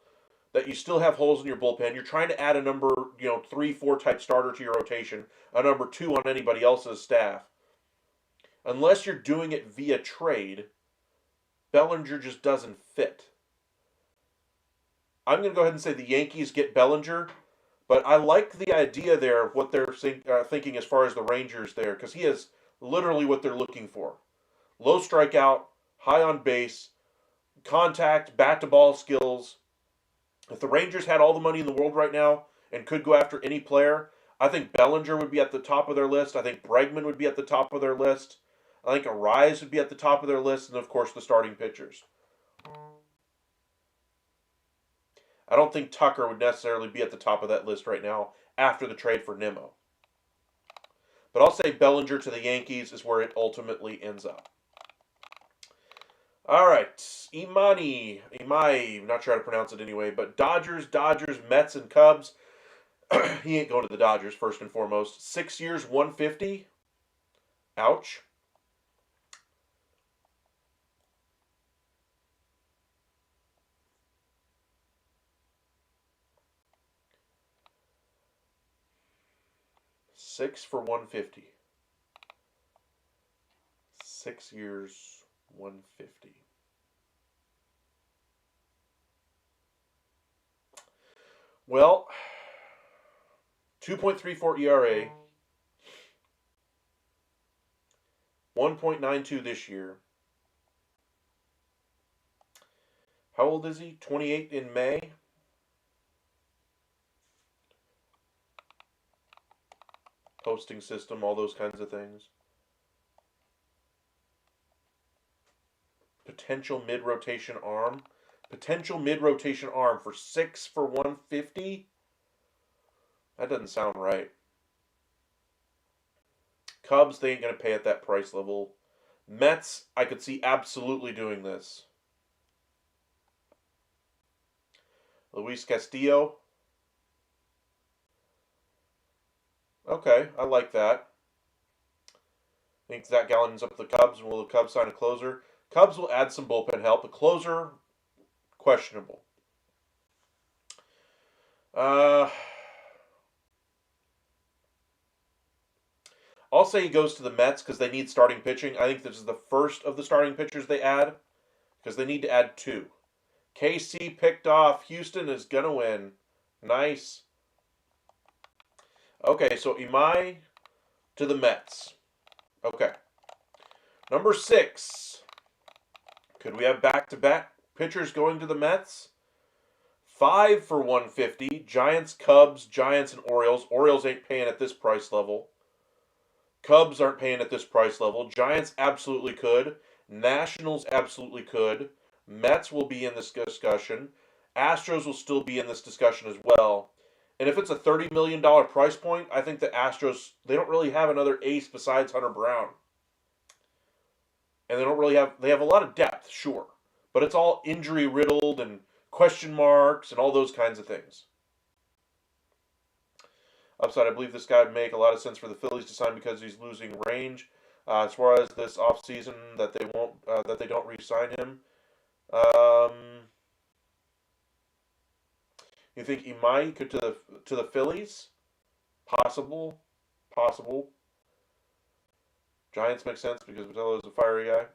that you still have holes in your bullpen. You're trying to add a number, 3, 4 type starter to your rotation, a number 2 on anybody else's staff. Unless you're doing it via trade, Bellinger just doesn't fit. I'm going to go ahead and say the Yankees get Bellinger, but I like the idea there of what they're thinking as far as the Rangers there, because he is literally what they're looking for. Low strikeout, high on base, contact, bat-to-ball skills. If the Rangers had all the money in the world right now and could go after any player, I think Bellinger would be at the top of their list. I think Bregman would be at the top of their list. I think Arraez would be at the top of their list, and of course the starting pitchers. I don't think Tucker would necessarily be at the top of that list right now after the trade for Nimmo. But I'll say Bellinger to the Yankees is where it ultimately ends up. All right, Imai, I'm not sure how to pronounce it anyway, but Dodgers, Mets, and Cubs. He ain't going to the Dodgers, first and foremost. 6 years, 150. Ouch. Six for 150. 6 years, 150. Well, 2.34 ERA, 1.92 this year. How old is he? 28 in May. Posting system, all those kinds of things. Potential mid-rotation arm. Potential mid-rotation arm for 6 for 150? That doesn't sound right. Cubs, they ain't going to pay at that price level. Mets, I could see absolutely doing this. Luis Castillo. Okay, I like that. I think Zach Gallen ends up with the Cubs. Will the Cubs sign a closer? Cubs will add some bullpen help. A closer, questionable. Uh, I'll say he goes to the Mets because they need starting pitching. I think this is the first of the starting pitchers they add because they need to add two. KC picked off. Houston is going to win. Nice. Okay, so Imai to the Mets. Okay. Number 6. Could we have back-to-back pitchers going to the Mets? 5 for 150. Giants, Cubs, Giants, and Orioles. Orioles ain't paying at this price level. Cubs aren't paying at this price level. Giants absolutely could. Nationals absolutely could. Mets will be in this discussion. Astros will still be in this discussion as well. And if it's a $30 million price point, I think the Astros, they don't really have another ace besides Hunter Brown. And they have a lot of depth, sure. But it's all injury riddled and question marks and all those kinds of things. Upside, I believe this guy would make a lot of sense for the Phillies to sign because he's losing range. As far as this offseason that they don't re-sign him. You think Imai could to the Phillies? Possible. Giants make sense because Vitello is a fiery guy.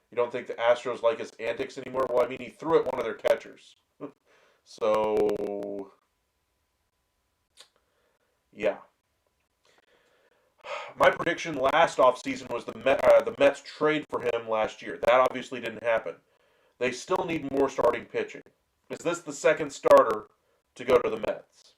You don't think the Astros like his antics anymore? Well, I mean, he threw at one of their catchers. So, yeah. My prediction last offseason was the Mets trade for him last year. That obviously didn't happen. They still need more starting pitching. Is this the second starter to go to the Mets?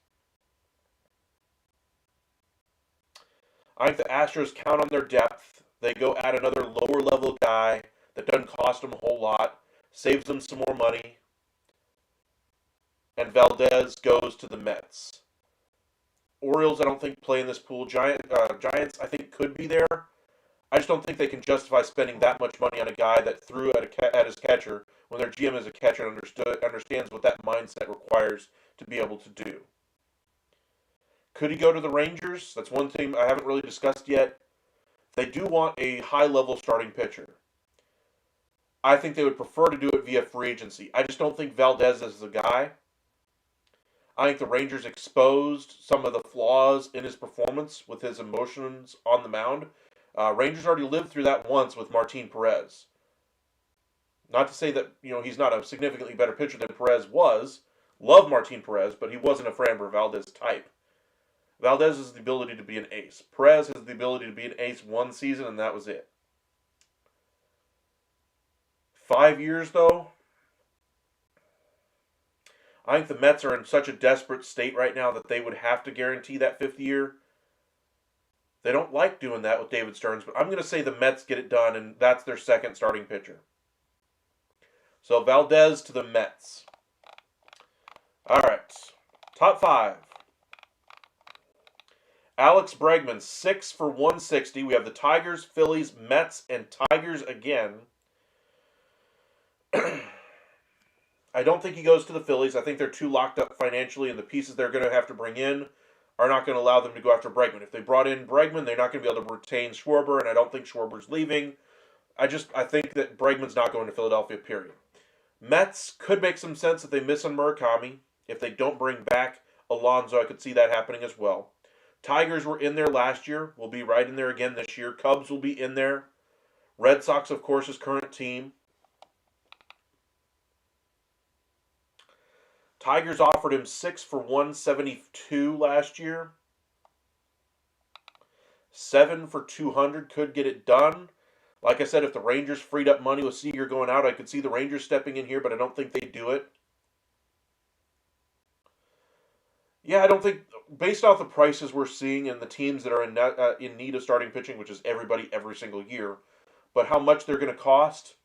I think the Astros count on their depth. They go add another lower level guy that doesn't cost them a whole lot, saves them some more money, and Valdez goes to the Mets. Orioles, I don't think play in this pool. Giants, I think could be there. I just don't think they can justify spending that much money on a guy that threw at his catcher when their GM is a catcher and understands what that mindset requires to be able to do. Could he go to the Rangers? That's one thing I haven't really discussed yet. They do want a high-level starting pitcher. I think they would prefer to do it via free agency. I just don't think Valdez is the guy. I think the Rangers exposed some of the flaws in his performance with his emotions on the mound. Rangers already lived through that once with Martin Perez. Not to say that he's not a significantly better pitcher than Perez was. Love Martin Perez, but he wasn't a Framber Valdez type. Valdez has the ability to be an ace. Perez has the ability to be an ace one season, and that was it. 5 years, though, I think the Mets are in such a desperate state right now that they would have to guarantee that 5th year. They don't like doing that with David Stearns, but I'm going to say the Mets get it done, and that's their second starting pitcher. So Valdez to the Mets. All right. Top 5. Alex Bregman, 6 for 160. We have the Tigers, Phillies, Mets, and Tigers again. I don't think he goes to the Phillies. I think they're too locked up financially, and the pieces they're going to have to bring in are not going to allow them to go after Bregman. If they brought in Bregman, they're not going to be able to retain Schwarber, and I don't think Schwarber's leaving. I think that Bregman's not going to Philadelphia, period. Mets could make some sense if they miss on Murakami. If they don't bring back Alonso, I could see that happening as well. Tigers were in there last year. Will be right in there again this year. Cubs will be in there. Red Sox, of course, is current team. Tigers offered him 6 for 172 last year. 7 for 200 could get it done. Like I said, if the Rangers freed up money with Seager going out, I could see the Rangers stepping in here, but I don't think they do it. Yeah, I don't think, based off the prices we're seeing and the teams that are in need of starting pitching, which is everybody every single year, but how much they're going to cost,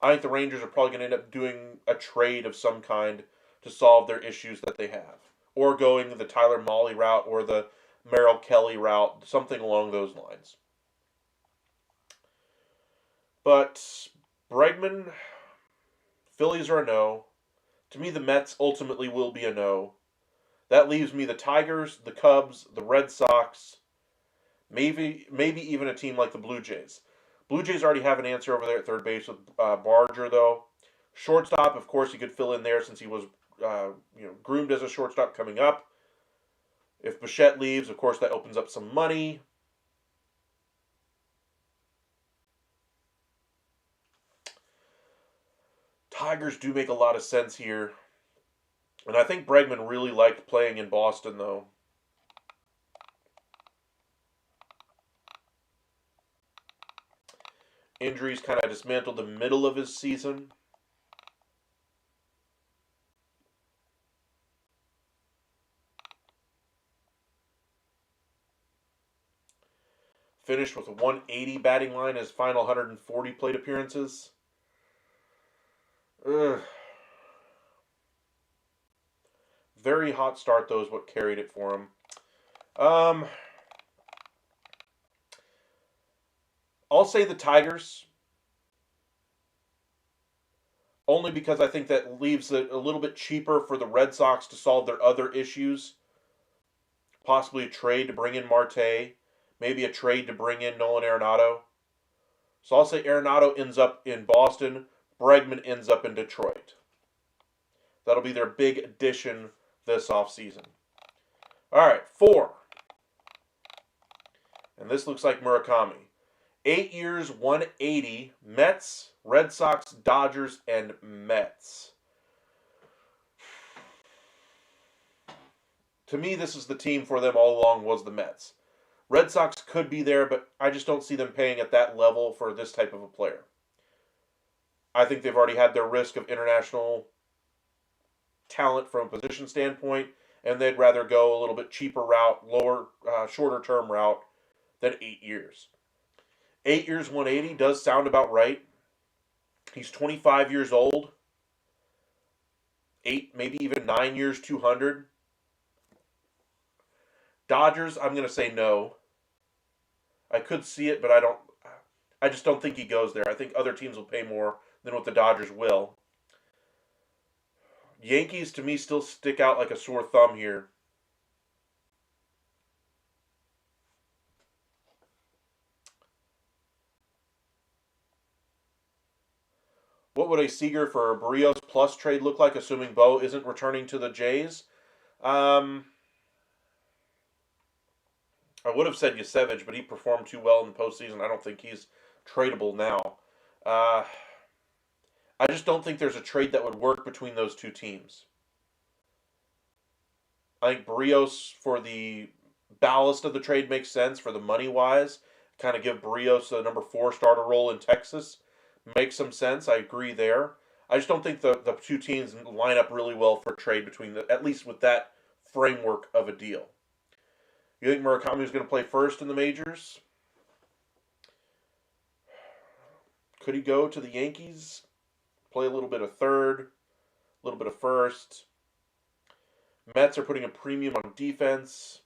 I think the Rangers are probably going to end up doing a trade of some kind to solve their issues that they have. Or going the Tyler Mahle route or the Merrill Kelly route, something along those lines. But Bregman, Phillies are a no. To me, the Mets ultimately will be a no. That leaves me the Tigers, the Cubs, the Red Sox, maybe even a team like the Blue Jays. Blue Jays already have an answer over there at third base with Barger, though. Shortstop, of course, he could fill in there since he was groomed as a shortstop coming up. If Bichette leaves, of course, that opens up some money. Tigers do make a lot of sense here. And I think Bregman really liked playing in Boston, though. Injuries kind of dismantled the middle of his season. Finished with a 180 batting line his final 140 plate appearances. Ugh. Very hot start, though, is what carried it for him. I'll say the Tigers, only because I think that leaves it a little bit cheaper for the Red Sox to solve their other issues. Possibly a trade to bring in Marte, maybe a trade to bring in Nolan Arenado. So I'll say Arenado ends up in Boston, Bregman ends up in Detroit. That'll be their big addition this offseason. All right, 4. And this looks like Murakami. 8 years, 180, Mets, Red Sox, Dodgers, and Mets. To me, this is the team for them all along was the Mets. Red Sox could be there, but I just don't see them paying at that level for this type of a player. I think they've already had their risk of international talent from a position standpoint, and they'd rather go a little bit cheaper route, shorter term route than 8 years. 8 years, 180 does sound about right. He's 25 years old. 8, maybe even 9 years, 200. Dodgers, I'm going to say no. I could see it, but I just don't think he goes there. I think other teams will pay more than what the Dodgers will. Yankees, to me, still stick out like a sore thumb here. What would a Seager for a Barrios plus trade look like, assuming Bo isn't returning to the Jays? I would have said Yasevich, but he performed too well in the postseason. I don't think he's tradable now. I just don't think there's a trade that would work between those two teams. I think Barrios for the ballast of the trade makes sense for the money wise. Kind of give Barrios a number 4 starter role in Texas. Makes some sense. I agree there. I just don't think the two teams line up really well for trade between at least with that framework of a deal. You think Murakami is going to play first in the majors? Could he go to the Yankees? Play a little bit of third, a little bit of first. Mets are putting a premium on defense.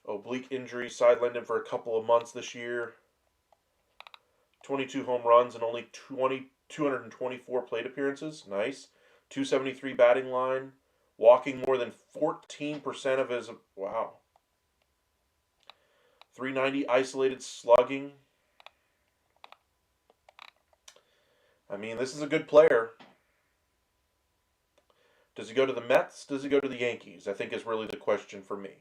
Oblique injury sidelined him for a couple of months this year. 22 home runs and only 224 plate appearances. Nice. 273 batting line. Walking more than 14% of his... Wow. 390 isolated slugging. I mean, this is a good player. Does he go to the Mets? Does he go to the Yankees? I think is really the question for me.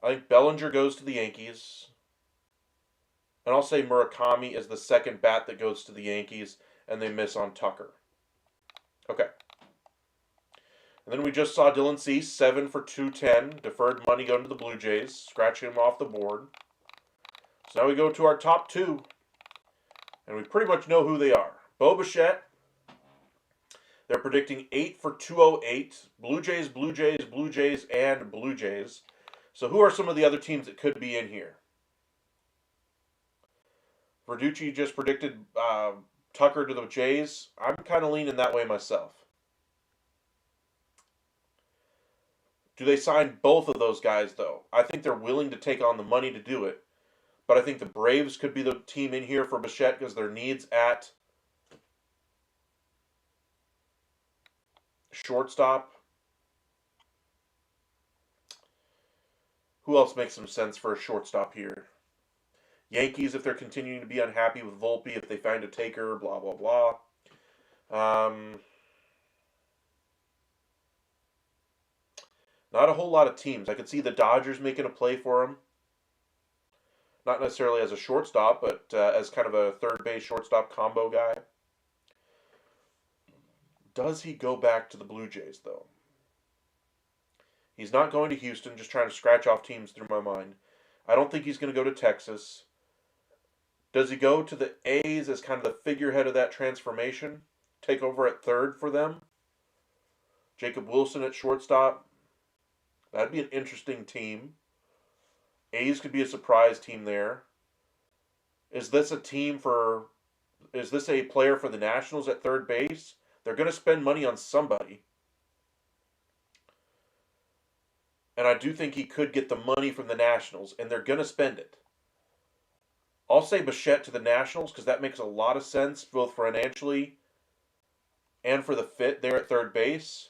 I think Bellinger goes to the Yankees. And I'll say Murakami is the second bat that goes to the Yankees, and they miss on Tucker. Okay. And then we just saw Dylan Cease, 7 for 210. Deferred money going to the Blue Jays, scratching him off the board. So now we go to our top 2. And we pretty much know who they are. Bo Bichette. They're predicting 8 for 208. Blue Jays, Blue Jays, Blue Jays, and Blue Jays. So who are some of the other teams that could be in here? Verducci just predicted Tucker to the Jays. I'm kind of leaning that way myself. Do they sign both of those guys, though? I think they're willing to take on the money to do it. But I think the Braves could be the team in here for Bichette because their needs at shortstop. Who else makes some sense for a shortstop here? Yankees, if they're continuing to be unhappy with Volpe, if they find a taker, blah, blah, blah. Not a whole lot of teams. I could see the Dodgers making a play for him. Not necessarily as a shortstop, but as kind of a third base shortstop combo guy. Does he go back to the Blue Jays, though? He's not going to Houston, just trying to scratch off teams through my mind. I don't think he's going to go to Texas. Does he go to the A's as kind of the figurehead of that transformation? Take over at third for them? Jacob Wilson at shortstop? That'd be an interesting team. A's could be a surprise team there. Is this a player for the Nationals at third base? They're going to spend money on somebody. And I do think he could get the money from the Nationals, and they're going to spend it. I'll say Bichette to the Nationals because that makes a lot of sense, both financially and for the fit there at third base.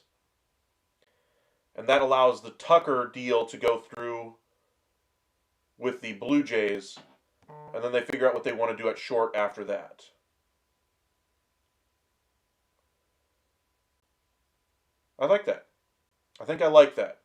And that allows the Tucker deal to go through with the Blue Jays, and then they figure out what they want to do at short after that. I like that. I think I like that.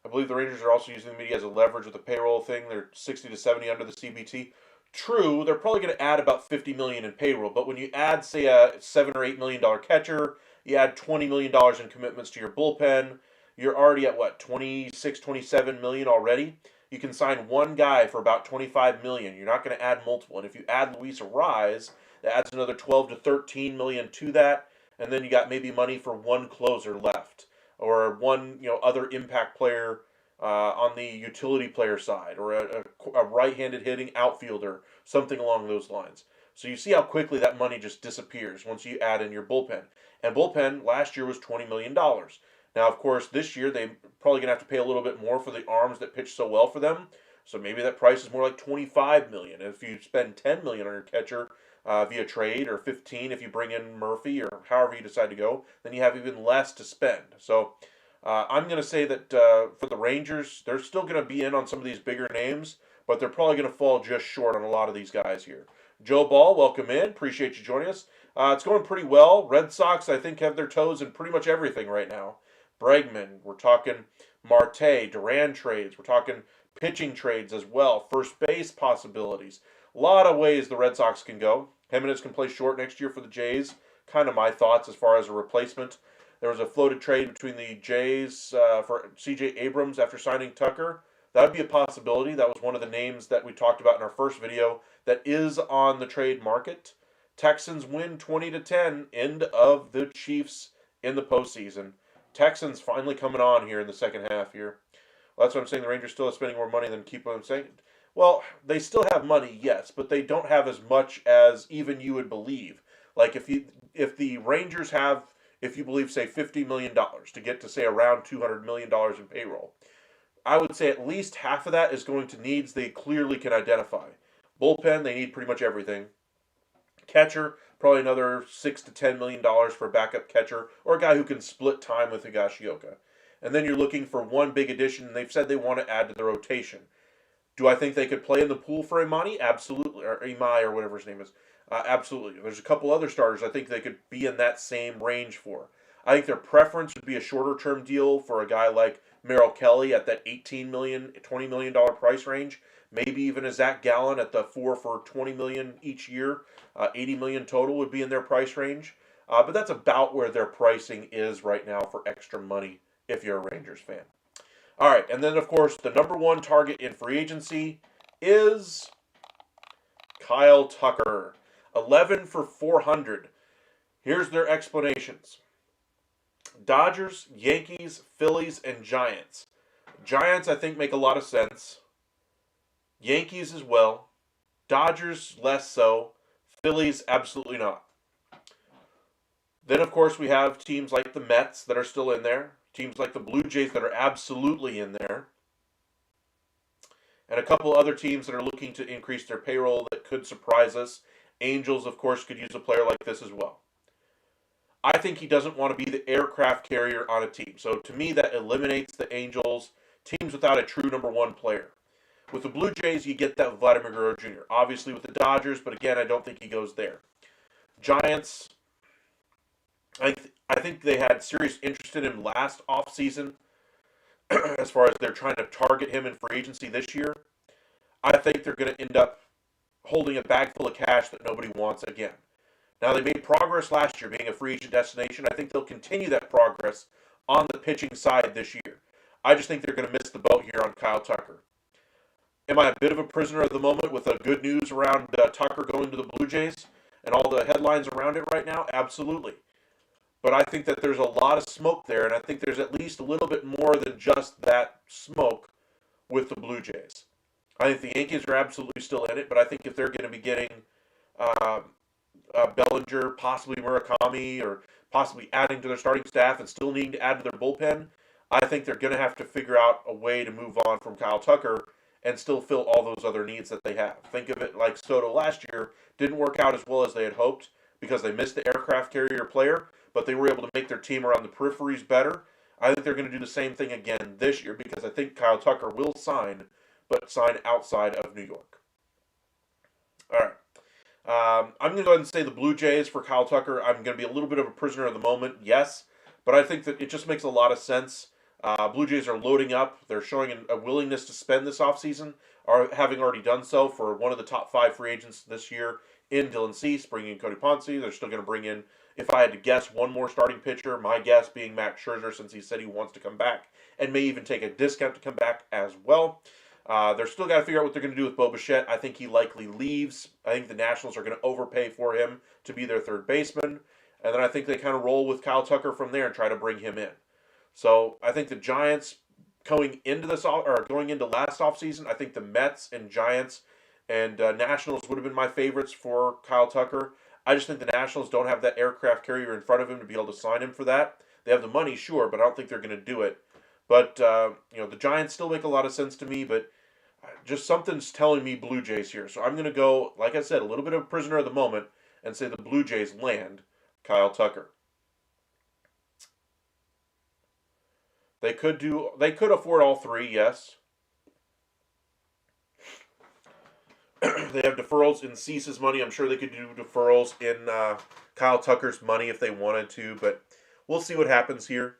I believe the Rangers are also using the media as a leverage with the payroll thing. They're 60 to 70 under the CBT. True, they're probably going to add about $50 million in payroll, but when you add, say, a $7 or $8 million catcher, you add $20 million in commitments to your bullpen, you're already at what, 26, 27 million already? You can sign one guy for about 25 million. You're not going to add multiple. And if you add Luis Arraez, that adds another 12 to 13 million to that, and then you got maybe money for one closer left, or one other impact player on the utility player side, or a right-handed hitting outfielder, something along those lines. So you see how quickly that money just disappears once you add in your bullpen. And bullpen last year was $20 million. Now, of course, this year they're probably going to have to pay a little bit more for the arms that pitch so well for them. So maybe that price is more like $25 million. And if you spend $10 million on your catcher via trade, or 15 if you bring in Murphy, or however you decide to go, then you have even less to spend. So I'm going to say that for the Rangers, they're still going to be in on some of these bigger names, but they're probably going to fall just short on a lot of these guys here. Joe Ball, welcome in. Appreciate you joining us. It's going pretty well. Red Sox, I think, have their toes in pretty much everything right now. Bregman, we're talking Marte, Duran trades. We're talking pitching trades as well. First base possibilities. A lot of ways the Red Sox can go. Jimenez can play short next year for the Jays. Kind of my thoughts as far as a replacement. There was a floated trade between the Jays for C.J. Abrams after signing Tucker. That would be a possibility. That was one of the names that we talked about in our first video that is on the trade market. Texans win 20-10. End of the Chiefs in the postseason. Texans finally coming on here in the second half here. Well, that's what I'm saying. The Rangers still are spending more money than keep on saying. Well, they still have money, yes, but they don't have as much as even you would believe. Like if the Rangers have, if you believe, say, $50 million to get to, say, around $200 million in payroll, I would say at least half of that is going to needs they clearly can identify. Bullpen, they need pretty much everything. Catcher, probably another $6 to $10 million for a backup catcher, or a guy who can split time with Higashioka. And then you're looking for one big addition, and they've said they want to add to the rotation. Do I think they could play in the pool for Imani? Absolutely. Or Imai, or whatever his name is. Absolutely. There's a couple other starters I think they could be in that same range for. I think their preference would be a shorter-term deal for a guy like Merrill Kelly at that $18 million, $20 million price range. Maybe even a Zach Gallen at the 4 for $20 million each year. $80 million total would be in their price range. But that's about where their pricing is right now for extra money if you're a Rangers fan. All right, and then, of course, the number one target in free agency is Kyle Tucker. 11 for $400. Here's their explanations. Dodgers, Yankees, Phillies, and Giants. Giants, I think, make a lot of sense. Yankees as well. Dodgers, less so. Phillies, absolutely not. Then, of course, we have teams like the Mets that are still in there. Teams like the Blue Jays that are absolutely in there. And a couple other teams that are looking to increase their payroll that could surprise us. Angels, of course, could use a player like this as well. I think he doesn't want to be the aircraft carrier on a team. So to me, that eliminates the Angels, teams without a true number one player. With the Blue Jays, you get that with Vladimir Guerrero Jr. Obviously with the Dodgers, but again, I don't think he goes there. Giants, I think they had serious interest in him last offseason as far as they're trying to target him in free agency this year. I think they're going to end up holding a bag full of cash that nobody wants again. Now, they made progress last year being a free agent destination. I think they'll continue that progress on the pitching side this year. I just think they're going to miss the boat here on Kyle Tucker. Am I a bit of a prisoner of the moment with the good news around Tucker going to the Blue Jays and all the headlines around it right now? Absolutely. But I think that there's a lot of smoke there, and I think there's at least a little bit more than just that smoke with the Blue Jays. I think the Yankees are absolutely still in it, but I think if they're going to be getting Bellinger, possibly Murakami, or possibly adding to their starting staff and still needing to add to their bullpen, I think they're going to have to figure out a way to move on from Kyle Tucker and still fill all those other needs that they have. Think of it like Soto last year. Didn't work out as well as they had hoped because they missed the aircraft carrier player, but they were able to make their team around the peripheries better. I think they're going to do the same thing again this year because I think Kyle Tucker will sign, but sign outside of New York. All right. I'm going to go ahead and say the Blue Jays for Kyle Tucker. I'm going to be a little bit of a prisoner of the moment, yes, but I think that it just makes a lot of sense. Blue Jays are loading up. They're showing a willingness to spend this offseason, or having already done so for one of the top 5 free agents this year in Dylan Cease, bringing in Cody Ponce. They're still going to bring in, if I had to guess, one more starting pitcher, my guess being Max Scherzer, since he said he wants to come back and may even take a discount to come back as well. They're still got to figure out what they're going to do with Bo Bichette. I think he likely leaves. I think the Nationals are going to overpay for him to be their third baseman. And then I think they kind of roll with Kyle Tucker from there and try to bring him in. So I think the Giants going into last offseason, I think the Mets and Giants and Nationals would have been my favorites for Kyle Tucker. I just think the Nationals don't have that aircraft carrier in front of him to be able to sign him for that. They have the money, sure, but I don't think they're going to do it. But, the Giants still make a lot of sense to me, but just something's telling me Blue Jays here. So I'm going to go, like I said, a little bit of a prisoner of the moment and say the Blue Jays land Kyle Tucker. They could afford all 3, yes. They have deferrals in Cease's money. I'm sure they could do deferrals in Kyle Tucker's money if they wanted to, but we'll see what happens here.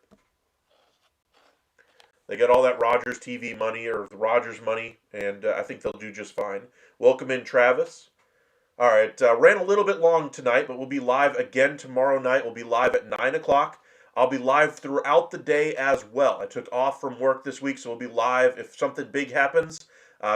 They got all that Rogers TV money, or the Rogers money, and I think they'll do just fine. Welcome in, Travis. All right, ran a little bit long tonight, but we'll be live again tomorrow night. We'll be live at 9 o'clock. I'll be live throughout the day as well. I took off from work this week, so we'll be live if something big happens.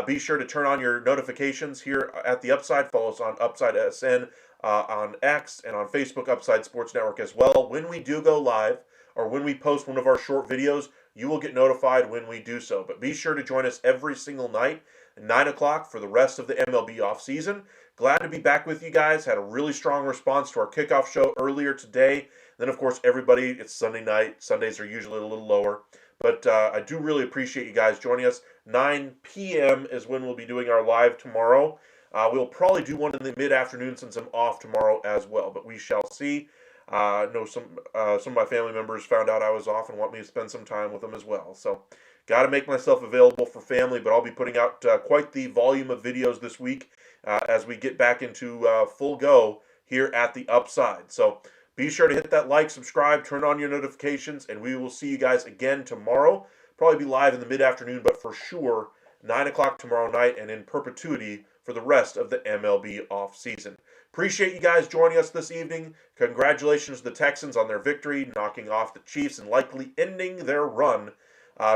Be sure to turn on your notifications here at the Upside. Follow us on Upside SN on X and on Facebook, Upside Sports Network as well. When we do go live, or when we post one of our short videos, you will get notified when we do so. But be sure to join us every single night at 9 o'clock for the rest of the MLB offseason. Glad to be back with you guys. Had a really strong response to our kickoff show earlier today. Then, of course, everybody, it's Sunday night. Sundays are usually a little lower. But I do really appreciate you guys joining us. 9 p.m. is when we'll be doing our live tomorrow. We'll probably do one in the mid-afternoon since I'm off tomorrow as well. But we shall see. I know some of my family members found out I was off and want me to spend some time with them as well. So, got to make myself available for family, but I'll be putting out quite the volume of videos this week as we get back into full go here at the Upside. So, be sure to hit that like, subscribe, turn on your notifications, and we will see you guys again tomorrow. Probably be live in the mid-afternoon, but for sure, 9 o'clock tomorrow night and in perpetuity for the rest of the MLB offseason. Appreciate you guys joining us this evening. Congratulations to the Texans on their victory, knocking off the Chiefs and likely ending their run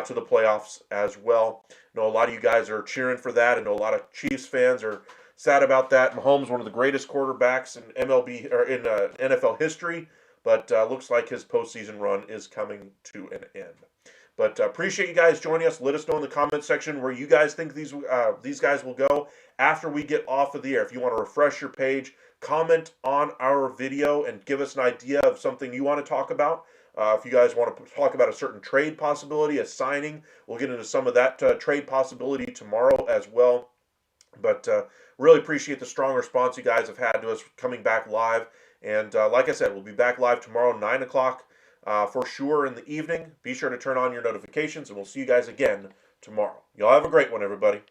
to the playoffs as well. I know a lot of you guys are cheering for that. I know a lot of Chiefs fans are sad about that. Mahomes, one of the greatest quarterbacks in MLB or in NFL history, but looks like his postseason run is coming to an end. But appreciate you guys joining us. Let us know in the comment section where you guys think these guys will go after we get off of the air. If you want to refresh your page, comment on our video and give us an idea of something you want to talk about. If you guys want to talk about a certain trade possibility, a signing, we'll get into some of that trade possibility tomorrow as well. But really appreciate the strong response you guys have had to us coming back live. And like I said, we'll be back live tomorrow, 9 o'clock for sure in the evening. Be sure to turn on your notifications, and we'll see you guys again tomorrow. Y'all have a great one, everybody.